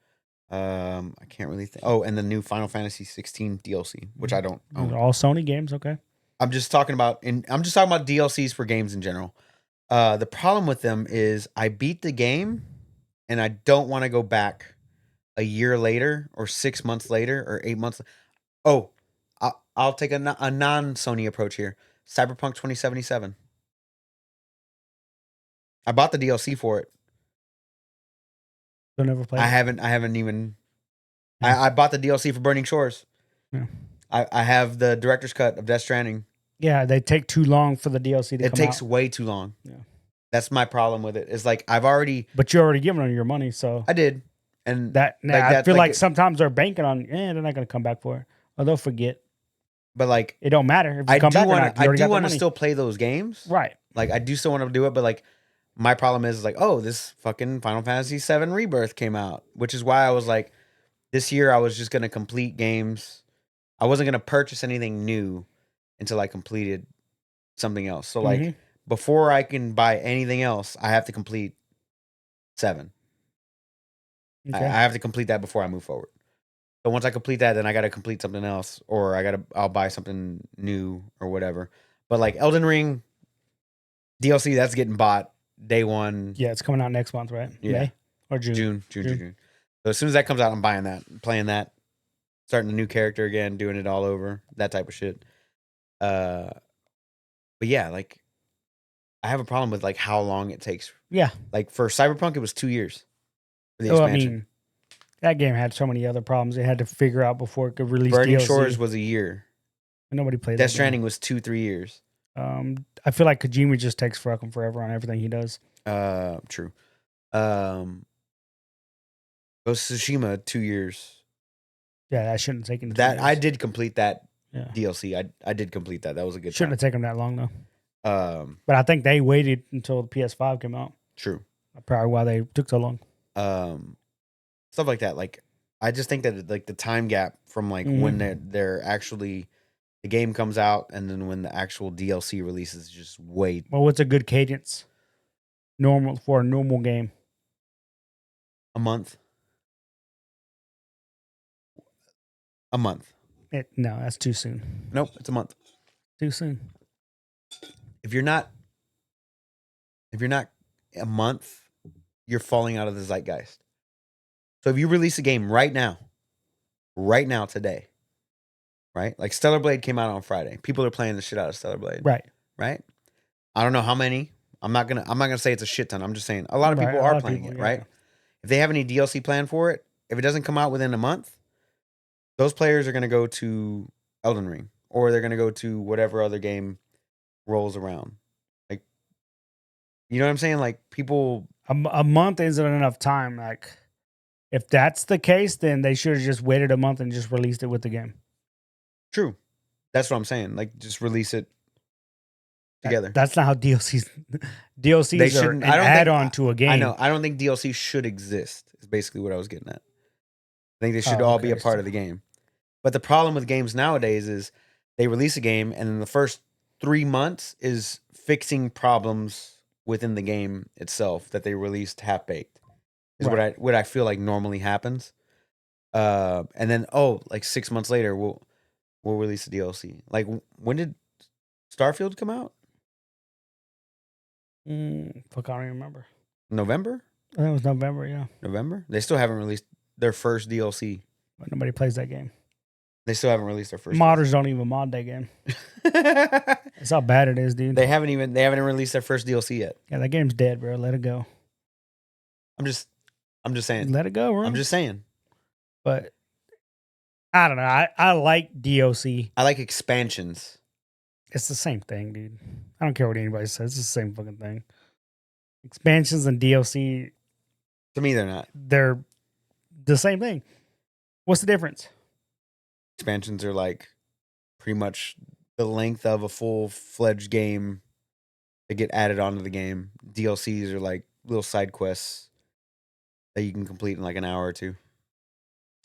I can't really think. Oh, and the new Final Fantasy 16 DLC, which I don't own. All Sony games, okay. I'm just talking about DLCs for games in general. The problem with them is I beat the game and I don't want to go back a year later or 6 months later or 8 months. Oh, I'll take a non-Sony approach here. Cyberpunk 2077. I bought the DLC for it. Don't ever play. I haven't even. Yeah. I bought the DLC for Burning Shores. Yeah. I have the director's cut of Death Stranding. Yeah, they take too long for the DLC to come out. It takes way too long. Yeah. That's my problem with it. It's like I've already. But you're already giving them your money, so. I did. And I feel like sometimes they're banking on, they're not going to come back for it. Or they'll forget. But like. It don't matter if you come back or not. I do want to still play those games. Right. Like I do still want to do it, but like my problem is like, oh, this fucking Final Fantasy VII Rebirth came out. Which is why I was like, this year I was just going to complete games. I wasn't going to purchase anything new until I completed something else. So like before I can buy anything else, I have to complete 7. Okay. I have to complete that before I move forward. So once I complete that, then I got to complete something else, or I'll buy something new or whatever. But like Elden Ring DLC, that's getting bought day one. Yeah, it's coming out next month, right? Yeah. May or June? June. So as soon as that comes out, I'm buying that, playing that, starting a new character again, doing it all over, that type of shit. But yeah, like I have a problem with like how long it takes. Yeah. Like for Cyberpunk, it was 2 years for the expansion. I mean, that game had so many other problems they had to figure out before it could release Burning DLC. Shores was a year. Nobody played Death Stranding was 2-3 years. I feel like Kojima just takes fucking forever on everything he does. True. Ghost of Tsushima, 2 years. Yeah, that shouldn't have taken that. I did complete that DLC. I did complete that. That was a good. Shouldn't have taken that long though. But I think they waited until the PS5 came out. True. Probably why they took so long. Stuff like that. Like I just think that like the time gap from like when they're actually the game comes out and then when the actual DLC releases is just way. Well, what's a good cadence? Normal for a normal game. A month. A month. No, that's too soon. Nope, it's a month. Too soon. If you're not a month, you're falling out of the zeitgeist. So if you release a game right now, today, right? Like Stellar Blade came out on Friday. People are playing the shit out of Stellar Blade. Right. Right? I don't know how many. I'm not gonna say it's a shit ton. I'm just saying a lot of people are playing it, right? If they have any DLC planned for it, if it doesn't come out within a month, those players are gonna go to Elden Ring. Or they're gonna go to whatever other game rolls around. Like, you know what I'm saying? Like people a month isn't enough time. Like if that's the case, then they should have just waited a month and just released it with the game. True. That's what I'm saying. Like just release it together. That's not how DLCs are an add-on to a game. I know. I don't think DLC should exist. Is basically what I was getting at. I think they should all be a part of the game. But the problem with games nowadays is they release a game and then the first 3 months is fixing problems within the game itself that they released half baked. Is what I feel like normally happens. And then like 6 months later we'll release the DLC. Like when did Starfield come out? Fuck, I don't even remember. November? I think it was November, yeah. November? They still haven't released their first DLC. But nobody plays that game. They still haven't released their first. Modders don't even mod that game. DLC. That's how bad it is, dude. They haven't released their first DLC yet. Yeah, that game's dead, bro. Let it go. I'm just saying. Let it go, bro. I'm just saying. But I don't know. I like DLC. I like expansions. It's the same thing, dude. I don't care what anybody says. It's the same fucking thing. Expansions and DLC, To me, they're not. they're the same thing. What's the difference? Expansions are like pretty much the length of a full-fledged game that get added onto the game. DLCs are like little side quests that you can complete in like an hour or two.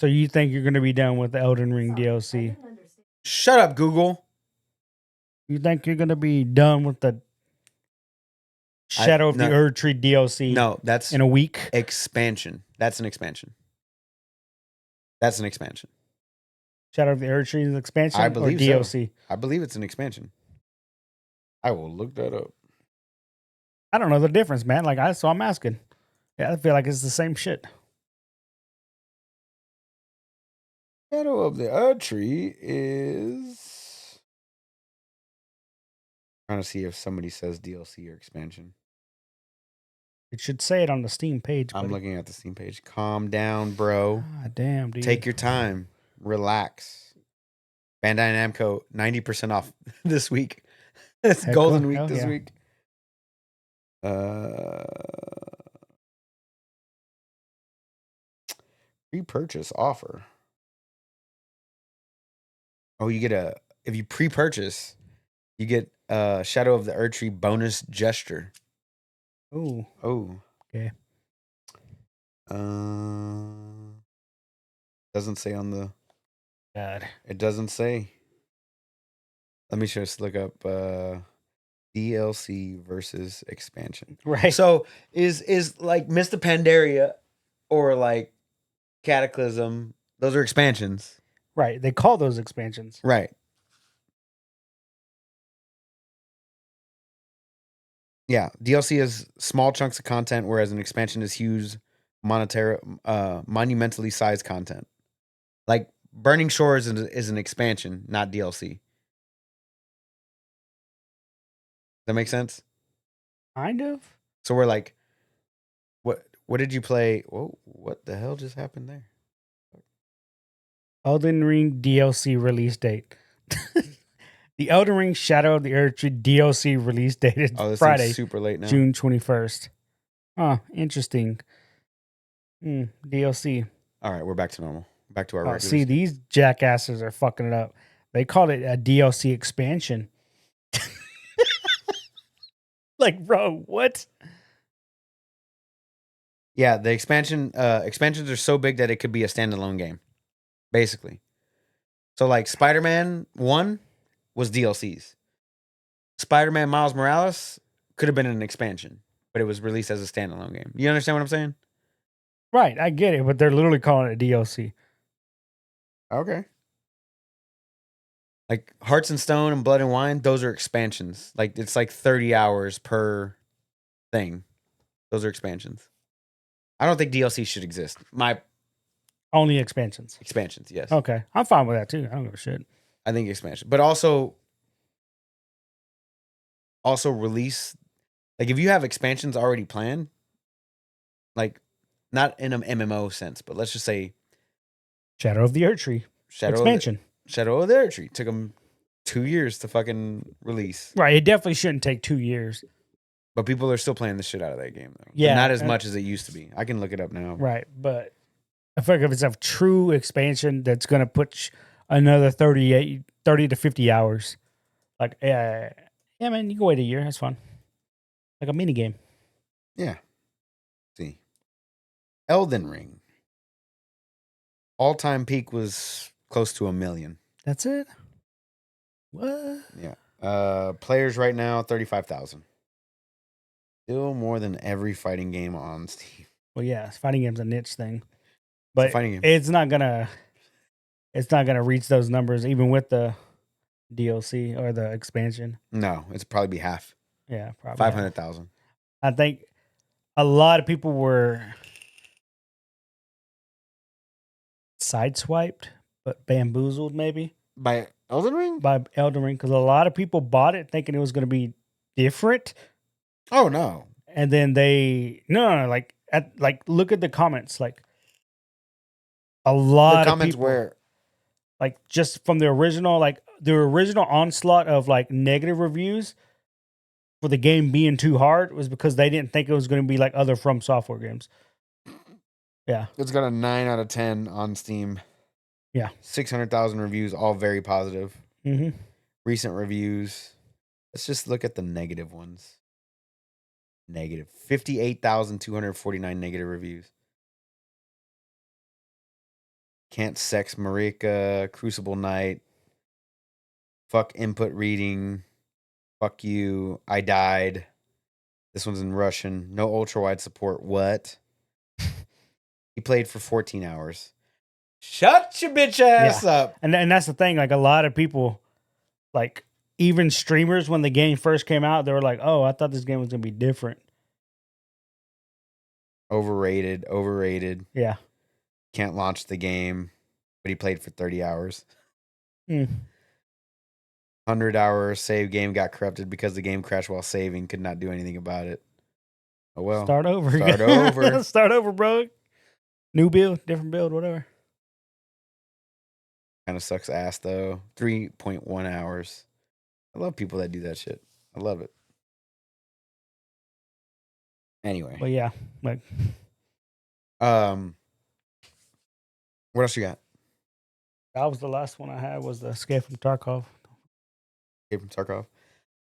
So you think you're going to be done with the Elden Ring DLC? Shut up, Google. You think you're going to be done with the Shadow of the Erd Tree DLC? No, that's in a week. Expansion. That's an expansion. That's an expansion. Shadow of the Erd Tree is an expansion I believe or DLC? So. I believe it's an expansion. I will look that up. I don't know the difference, man. So I'm asking. Yeah, I feel like it's the same shit. Shadow of the Erd Tree is... trying to see if somebody says DLC or expansion. It should say it on the Steam page. I'm looking at the Steam page. Calm down, bro. God damn, dude. Take your time. Relax. Bandai Namco, 90% off this week. It's Golden Week this week. Pre-purchase offer. Oh, if you pre-purchase, you get Shadow of the Erd Tree bonus gesture. Oh. Okay. Doesn't say on the... God. It doesn't say. Let me just look up DLC versus expansion. Right. So is like Mr. Pandaria or like Cataclysm, those are expansions. Right. They call those expansions. Right. Yeah. DLC is small chunks of content, whereas an expansion is huge, monumentally sized content. Like Burning Shores is an expansion, not DLC. That make sense? Kind of. So we're like, what did you play? Whoa, what the hell just happened there? Elden Ring DLC release date. The Elden Ring Shadow of the Erd Tree DLC release date is Friday, super late now. June 21st. Oh, interesting. DLC. All right, we're back to normal. Back to our regular. See, these jackasses are fucking it up. They called it a DLC expansion. Like, bro, what? Yeah, the expansions are so big that it could be a standalone game, basically. So, like, Spider-Man 1 was DLCs. Spider-Man Miles Morales could have been an expansion, but it was released as a standalone game. You understand what I'm saying? Right, I get it, but they're literally calling it a DLC. Okay. Like Hearts and Stone and Blood and Wine, those are expansions. Like it's like 30 hours per thing. Those are expansions. I don't think DLC should exist. Only expansions. Expansions, yes. Okay. I'm fine with that too. I don't give a shit. I think expansion. But also release, like if you have expansions already planned, like not in an MMO sense, but let's just say Shadow of the Erd Tree expansion. Shadow of the Erd Tree took them 2 years to fucking release. Right. It definitely shouldn't take 2 years. But people are still playing the shit out of that game, though. Yeah. But not as much as it used to be. I can look it up now. Right. But I feel like if it's a true expansion that's going to put another 30 to 50 hours, like, yeah, man, you can wait a year. That's fun. Like a mini game. Yeah. See. Elden Ring. All-time peak was close to 1 million. That's it? What? Yeah. Players right now, 35,000. Still more than every fighting game on Steam. Well, yeah, fighting game's a niche thing. But fighting game. it's not gonna reach those numbers even with the DLC or the expansion. No, it's probably be half. Yeah, probably 500,000. I think a lot of people were sideswiped but bamboozled maybe By Elden Ring? by Elden Ring because a lot of people bought it thinking it was going to be different, Oh no. and then no, like look at the comments, like a The lot of comments people, where like just from the original onslaught of like negative reviews for the game being too hard was because they didn't think it was going to be like other From Software games. Yeah. it's got a 9 out of 10 on Steam. Yeah. 600,000 reviews, all very positive. Mm-hmm. Recent reviews. Let's just look at the negative ones. Negative. 58,249 negative reviews. Can't Sex Marika, Crucible Knight, Fuck Input Reading, Fuck You, I Died. This one's in Russian. No ultra wide support. What? He played for 14 hours. Shut your bitch ass up. And that's the thing. Like a lot of people, like even streamers, when the game first came out, they were like, "Oh, I thought this game was gonna be different." Overrated. Yeah. Can't launch the game, but he played for 30 hours. 100-hour save game got corrupted because the game crashed while saving. Could not do anything about it. Oh well. Start over. Start over. Start over, bro. New build, different build, whatever. Kind of sucks ass though. 3.1 hours. I love people that do that shit. I love it. Anyway. But yeah, like what else you got? that was the last one I had was the Escape from Tarkov. Escape from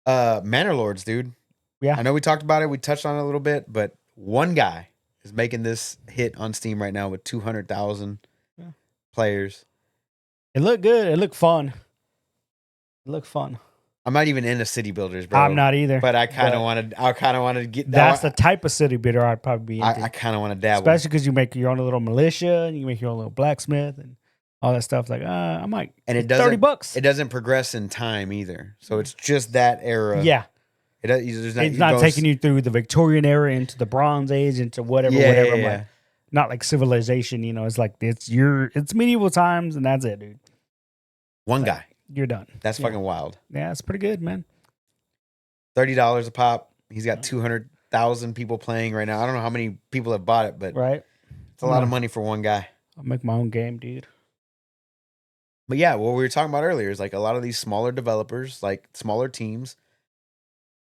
Tarkov. Manor Lords, dude. Yeah. I know we talked about it. We touched on it a little bit, but one guy is making this hit on Steam right now with 200,000 players. It looked good. It looked fun. It looked fun. I'm not even into city builders, bro. I'm not either. But I kind of wanted. I kind of wanted to get. That's the type of city builder I'd probably be into. I kind of want to dabble, especially because you make your own little militia and you make your own little blacksmith and all that stuff. Like, I might. And it doesn't $30. It doesn't progress in time either. So it's just that era. Yeah. It's not taking you through the Victorian era into the Bronze Age into whatever. Like, not like civilization. You know, it's like it's medieval times and that's it, dude. One guy. You're done. That's fucking wild. Yeah, it's pretty good, man. $30 a pop. He's got 200,000 people playing right now. I don't know how many people have bought it, but right, it's a lot of money for one guy. I'll make my own game, dude. But yeah, what we were talking about earlier is like a lot of these smaller developers, like smaller teams,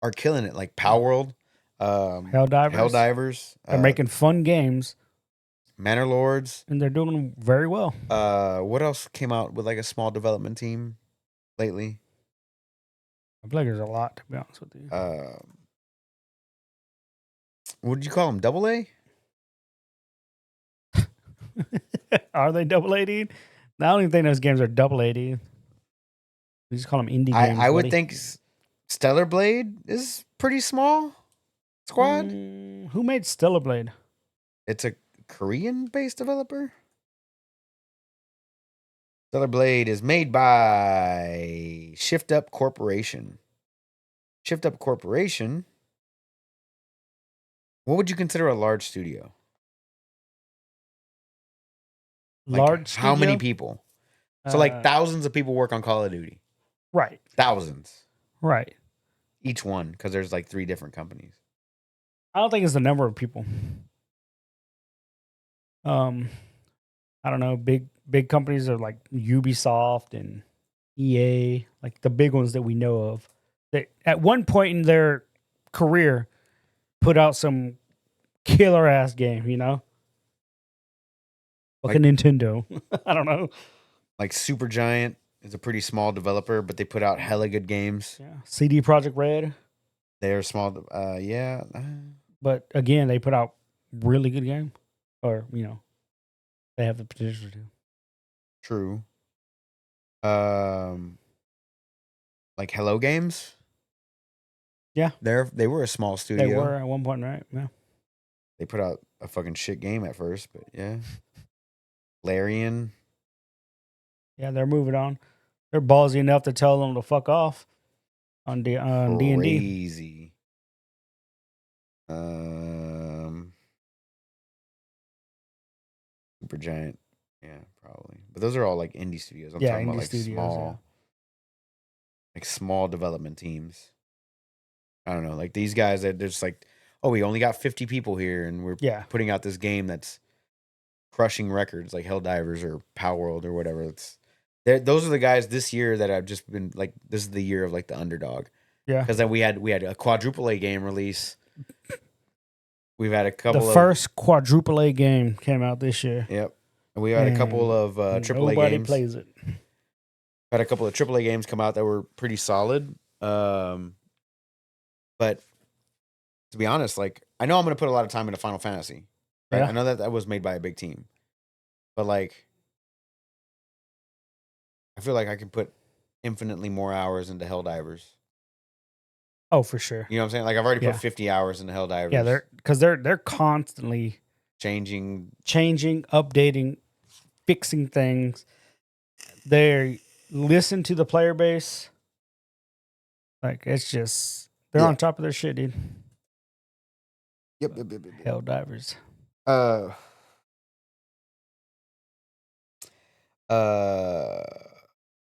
are killing it. Like Palworld, Helldivers. They're making fun games. Manor Lords. And they're doing them very well. What else came out with like a small development team lately? I feel like there's a lot, to be honest with you. What did you call them? Double A? Are they double A, dude? I don't even think those games are double A, dude. We just call them indie games. I would think Stellar Blade is pretty small squad. Who made Stellar Blade? It's a Korean-based developer. Stellar Blade is made by Shift Up Corporation. Shift Up Corporation. What would you consider a large studio? Large studio? How many people? So like thousands of people work on Call of Duty. Right. Thousands. Right. Each one, because there's like 3 different companies. I don't think it's the number of people. I don't know. Big companies are like Ubisoft and EA, like the big ones that we know of. That at one point in their career put out some killer ass game, you know? Like a Nintendo. I don't know. Like Supergiant is a pretty small developer, but they put out hella good games. Yeah. CD Projekt Red. They're small. Yeah. But again, they put out really good game. Or, you know, they have the potential to. True. Like Hello Games. Yeah. They were a small studio. They were at one point, right? Yeah. They put out a fucking shit game at first, but yeah. Larian. Yeah, they're moving on. They're ballsy enough to tell them to fuck off on D&D. Crazy. Supergiant. Yeah, probably. But those are all like indie studios. I'm Yeah, talking about indie like studios, small development teams. I don't know, like these guys that they're just like, oh, we only got 50 people here, and we're yeah. putting out this game that's crushing records like Helldivers or Power World or whatever. Those are the guys this year that I've just been like, this is the year of like the underdog. Yeah. Because then we had a quadruple A game release. We've had a The couple of first quadruple A game came out this year. yep. And we had a couple of triple A Nobody games. plays it. Had a couple of triple A games come out that were pretty solid. But to be honest, like I know I'm going to put a lot of time into Final Fantasy. Right? Yeah. I know that was made by a big team, but like I feel like I can put infinitely more hours into Helldivers. Oh, for sure. You know what I'm saying? Like I've already Yeah. put 50 hours into Helldivers. Yeah, they're constantly changing, updating, fixing things. They listen to the player base. Like it's just they're on top of their shit, dude. Yep. Helldivers.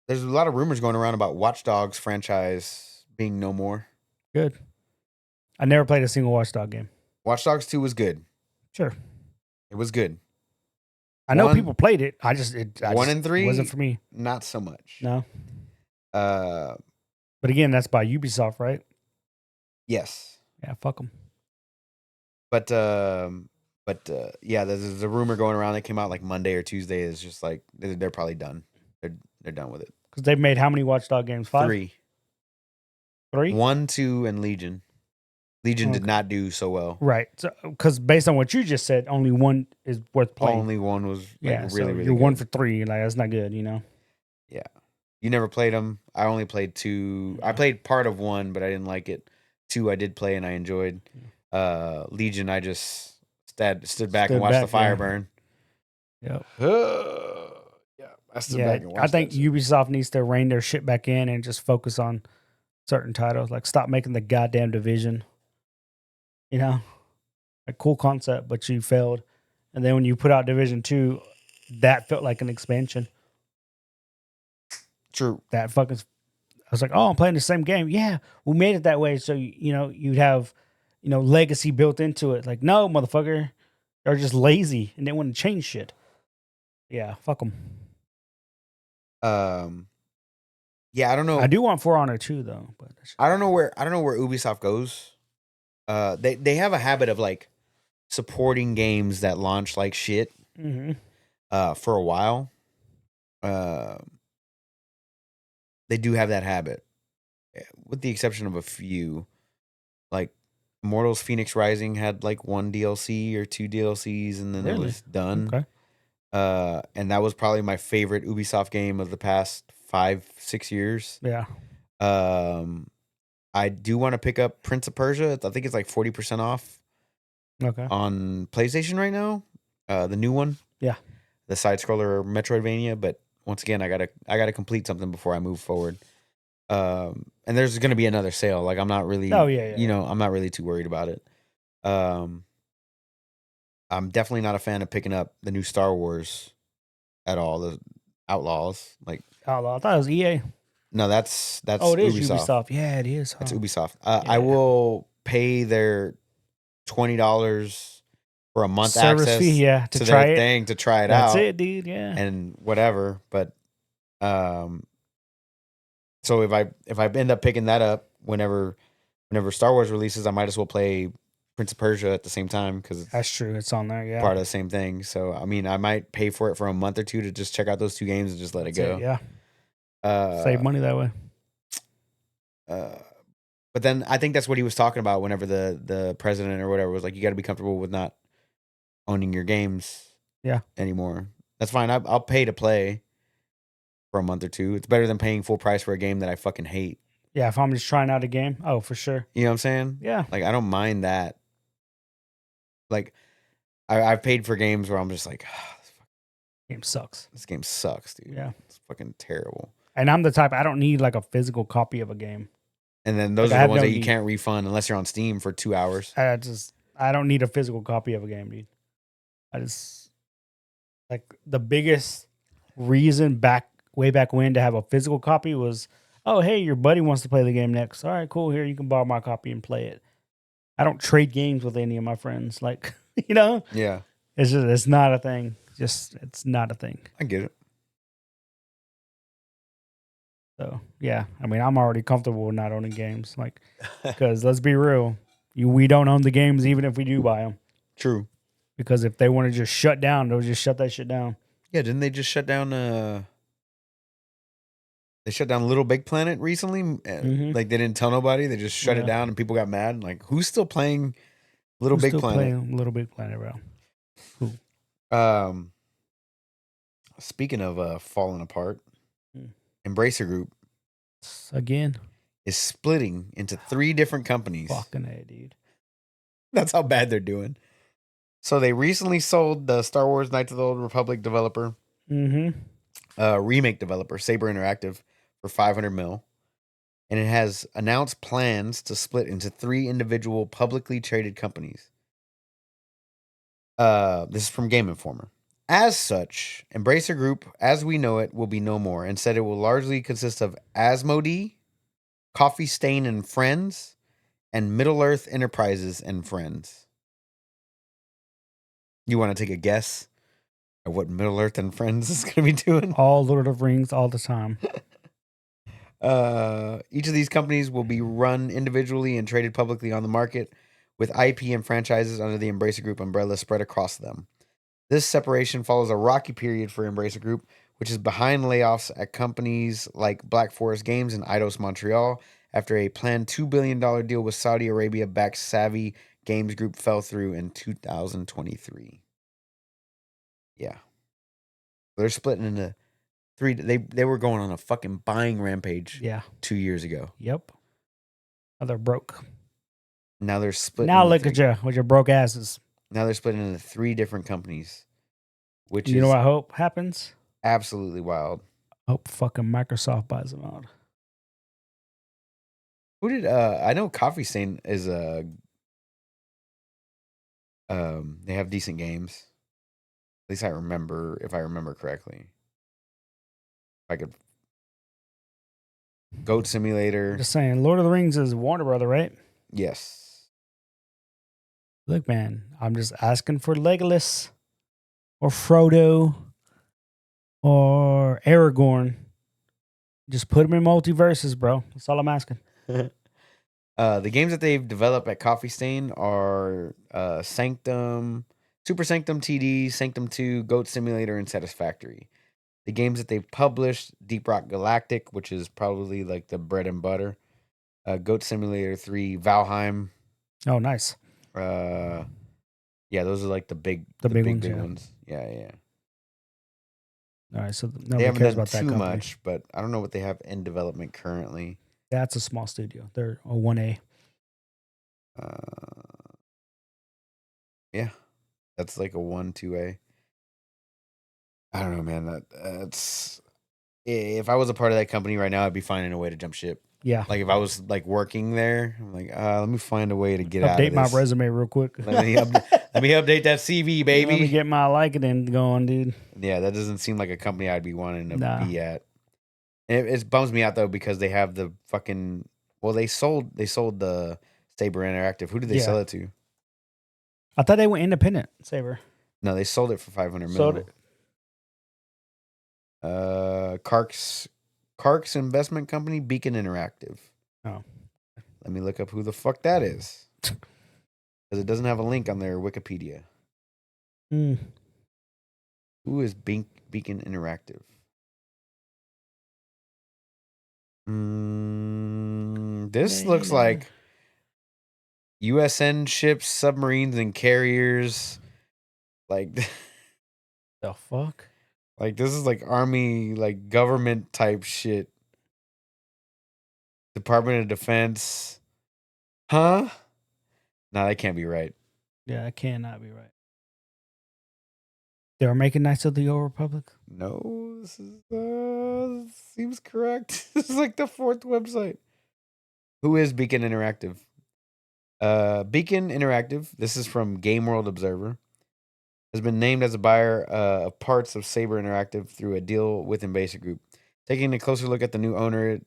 There's a lot of rumors going around about Watch Dogs franchise being no more. Good. I never played a single Watch Dog game. Watch Dogs 2 was good. Sure. It was good. I know people played it. I just 1 and 3 wasn't for me. Not so much. No. But again, that's by Ubisoft, right? Yes. Yeah, fuck them. But yeah, there's a rumor going around that came out like Monday or Tuesday. Is just like they're probably done. They're done with it. Because they've made how many Watch Dog games? 5? 3. 3? 1, 2, and Legion. Legion did not do so well. Right. Because based on what you just said, only one is worth playing. Only one was really, so really you're good. 1 for 3. Like that's not good, you know. Yeah. You never played them. I only played 2. I played part of 1, but I didn't like it. 2 I did play and I enjoyed. Legion, I just stood back and watched the fire burn. Yep. Yeah, I stood back and watched. I think Ubisoft needs to rein their shit back in and just focus on certain titles. Like stop making the goddamn Division. You know, a cool concept, but you failed. And then when you put out Division 2, that felt like an expansion. True. That fucking. I was like, oh, I'm playing the same game. Yeah, we made it that way, so you know you'd have, legacy built into it. Like, no, motherfucker, they're just lazy and they want to change shit. Yeah, fuck them. Yeah, I don't know. I do want For Honor 2 though, but I don't know where Ubisoft goes. They have a habit of like supporting games that launch like shit. Mm-hmm. For a while. They do have that habit, with the exception of a few. Like Immortals Phoenix Rising had like 1 DLC or 2 DLCs, and then it was done. Okay. And that was probably my favorite Ubisoft game of the past 5-6 years. Yeah. I do want to pick up Prince of Persia. I think it's like 40% off. Okay. On PlayStation right now, the new one. Yeah. The side scroller Metroidvania, but once again, I gotta complete something before I move forward. And there's going to be another sale. Like I'm not really. Oh yeah. I'm not really too worried about it. I'm definitely not a fan of picking up the new Star Wars at all. The Outlaws, like Outlaw. I thought it was EA. No, that's Oh, it is Ubisoft. Yeah, it is. That's Ubisoft. I will pay their $20 for a month service access fee, to to try their it. thing to try it That's out. it, dude. Yeah, and whatever. But so if I end up picking that up whenever Star Wars releases, I might as well play Prince of Persia at the same time because that's true. It's on there. Yeah, part of the same thing. So I mean, I might pay for it for a month or two to just check out those 2 games and just let it go. Yeah, save money that way. But then I think that's what he was talking about whenever the president or whatever was like, you got to be comfortable with not owning your games anymore. That's fine. I'll pay to play for a month or 2. It's better than paying full price for a game that I fucking hate. Yeah, if I'm just trying out a game, oh, for sure. You know what I'm saying? Yeah. Like, I don't mind that. Like, I've paid for games where I'm just like, this game sucks. This game sucks, dude. Yeah. It's fucking terrible. And I'm the type, I don't need like a physical copy of a game. And then those are the ones that you can't refund unless you're on Steam for 2 hours. I don't need a physical copy of a game, dude. I just, like, the biggest reason way back when to have a physical copy was, oh, hey, your buddy wants to play the game next. All right, cool. Here, you can borrow my copy and play it. I don't trade games with any of my friends. Like, Yeah, it's not a thing. It's not a thing. I get it. So yeah, I mean, I'm already comfortable with not owning games, like, because let's be real, we don't own the games even if we do buy them. True. Because if they want to just shut down, they'll just shut that shit down. Yeah, didn't they just shut down? They shut down Little Big Planet recently. Like they didn't tell nobody. They just shut it down, and people got mad. Like, who's still playing Little Big Planet? Playing Little Big Planet, bro. Cool. Speaking of falling apart, Embracer Group again is splitting into 3 different companies. Fucking A, dude. That's how bad they're doing. So they recently sold the Star Wars Knights of the Old Republic developer, remake developer, Saber Interactive, for $500 million. And it has announced plans to split into 3 individual publicly traded companies. This is from Game Informer. As such, Embracer Group, as we know it, will be no more, and said it will largely consist of Asmodee, Coffee Stain and Friends, and Middle-earth Enterprises and Friends. You want to take a guess at what Middle-earth and Friends is going to be doing? All Lord of the Rings all the time. Each of these companies will be run individually and traded publicly on the market, with IP and franchises under the Embracer Group umbrella spread across them. This separation follows a rocky period for Embracer Group, which is behind layoffs at companies like Black Forest Games and Eidos Montreal after a planned $2 billion deal with Saudi Arabia-backed Savvy Games Group fell through in 2023. Yeah. They're splitting into 3. They were going on a fucking buying rampage 2 years ago. Yep. Now they're broke. Now they're splitting. Now look at you with your broke asses. Now they're splitting into 3 different companies, which you know what I hope happens? Absolutely wild. I hope fucking Microsoft buys them out. Who did I know Coffee Stain is they have decent games. At least I remember, if I remember correctly. If I could Goat Simulator. Just saying, Lord of the Rings is Warner Brother, right? Yes. Look, man, I'm just asking for Legolas or Frodo or Aragorn. Just put them in multiverses, bro. That's all I'm asking. The games that they've developed at Coffee Stain are Sanctum, Super Sanctum TD, Sanctum 2, Goat Simulator, and Satisfactory. The games that they've published, Deep Rock Galactic, which is probably like the bread and butter. Goat Simulator 3, Valheim. Oh, nice. Yeah, those are like the big ones. Yeah. All right, so they haven't done too much, but I don't know what they have in development currently. That's a small studio. They're a 1A. Yeah, that's like a 1, 2A. I don't know, man. That's if I was a part of that company right now, I'd be finding a way to jump ship. Yeah. Like if I was like working there, I'm like, let me find a way to get out of this. Update my resume real quick. Let me update that CV, baby. Let me get my LinkedIn going, dude. Yeah, that doesn't seem like a company I'd be wanting to be at. And it bums me out though because they have the fucking. Well, they sold the Saber Interactive. Who did they sell it to? I thought they went independent. Saber. No, they sold it for $500 million. Sold it. Kark's investment company, Beacon Interactive. Oh. Let me look up who the fuck that is. Because it doesn't have a link on their Wikipedia. Who is Beacon Interactive? This looks like USN ships, submarines, and carriers. Like the fuck? Like this is like army, like government type shit. Department of Defense. Huh? No, that can't be right. Yeah, that cannot be right. They were making Knights of the Old Republic? No, this is seems correct. This is like the 4th website. Who is Beacon Interactive? Beacon Interactive. This is from Game World Observer. has been named as a buyer of parts of Saber Interactive through a deal with Embracer Group. Taking a closer look at the new owner, it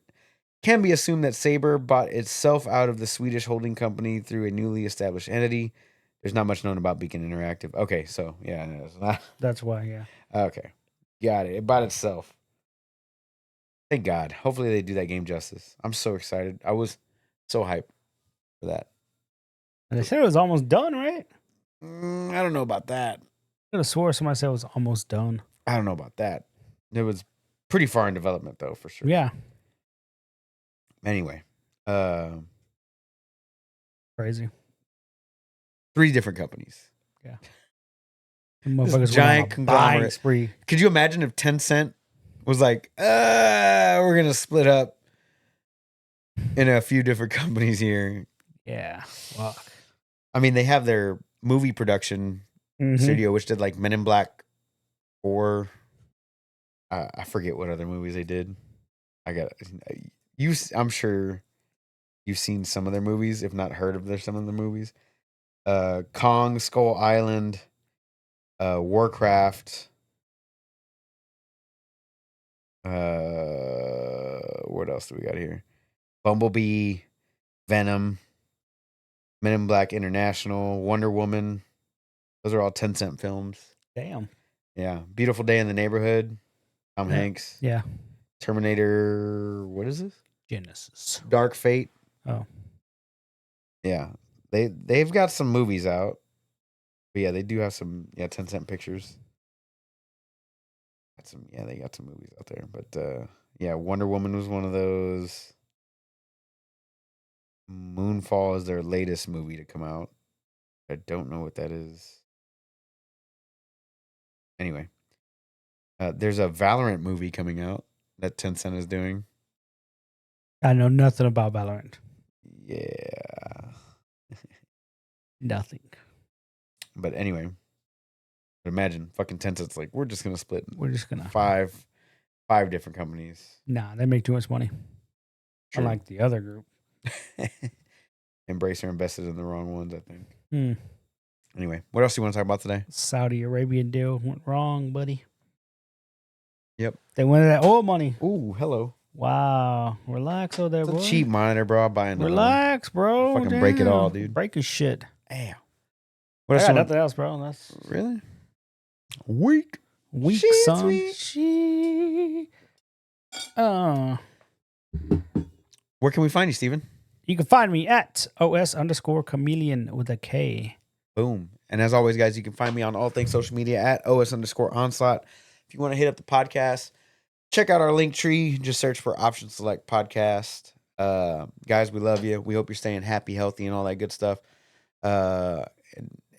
can be assumed that Saber bought itself out of the Swedish holding company through a newly established entity. There's not much known about Beacon Interactive. Okay, so yeah, it's not. That's why, yeah. Okay, got it. It bought itself. Thank God. Hopefully they do that game justice. I'm so excited. I was so hyped for that. And they said it was almost done, right? I don't know about that. I could have swore somebody said it was almost done. I don't know about that. It was pretty far in development though, for sure. Yeah. Anyway, Crazy. 3 different companies. Yeah. Motherfuckers This giant went on a buying conglomerate. spree. Could you imagine if Tencent was like, we're gonna split up in a few different companies here? Yeah. Fuck. I mean, they have their movie production studio, which did like Men in Black 4. I forget what other movies they did. I'm sure you've seen some of their movies, if not heard of some of the movies. Kong, Skull Island, Warcraft. What else do we got here? Bumblebee, Venom, Men in Black International, Wonder Woman. Those are all 10-cent films. Damn. Yeah. Beautiful Day in the Neighborhood. Tom Hanks. Yeah. Terminator. What is this? Genesis. Dark Fate. Oh. Yeah. They've got some movies out. But yeah, they do have some 10-cent pictures. They got some movies out there. But yeah, Wonder Woman was one of those. Moonfall is their latest movie to come out. I don't know what that is. Anyway, there's a Valorant movie coming out that Tencent is doing. I know nothing about Valorant. Yeah. Nothing. But anyway, imagine fucking Tencent's like, we're just going to split. We're just going to. Five different companies. Nah, they make too much money. True. Unlike the other group. Embracer invested in the wrong ones, I think. Hmm. Anyway, what else do you want to talk about today? Saudi Arabian deal went wrong, buddy. Yep. They wanted that oil money. Ooh, hello. Wow. Relax over there, It's boy. a cheap monitor, bro. I'm buying Relax, bro. Fucking break it all, dude. Break his shit. Damn. What else? Nothing else, bro. That's really weak. Weak, Shit's son. weak. Shit. Where can we find you, Steven? You can find me at OS_chameleon with a K. Boom. And as always, guys, you can find me on all things social media at OS_onslaught. If you want to hit up the podcast, check out our link tree. Just search for Option Select Podcast. Guys, we love you. We hope you're staying happy, healthy, and all that good stuff. And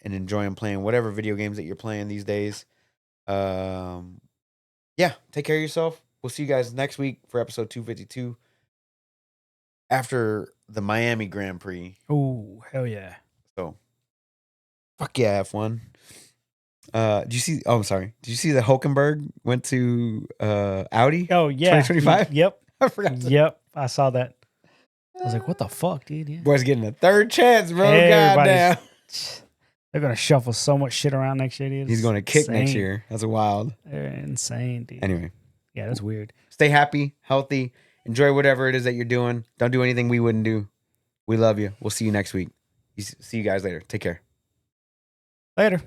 enjoying playing whatever video games that you're playing these days. Yeah, take care of yourself. We'll see you guys next week for episode 252 after the Miami Grand Prix. Oh, hell yeah. So, fuck yeah, F1. Did you see? Oh, I'm sorry. Did you see that Hulkenberg went to Audi? Oh, yeah. 2025? Yep. I forgot. Yep. I saw that. I was like, what the fuck, dude? Yeah. Boy's getting a third chance, bro. Everybody's- Goddamn. They're going to shuffle so much shit around next year, dude. He's going to kick next Insane. year. That's wild. They're insane, dude. Anyway, Yeah, that's weird. stay happy, healthy. Enjoy whatever it is that you're doing. Don't do anything we wouldn't do. We love you. We'll see you next week. See you guys later. Take care. Later.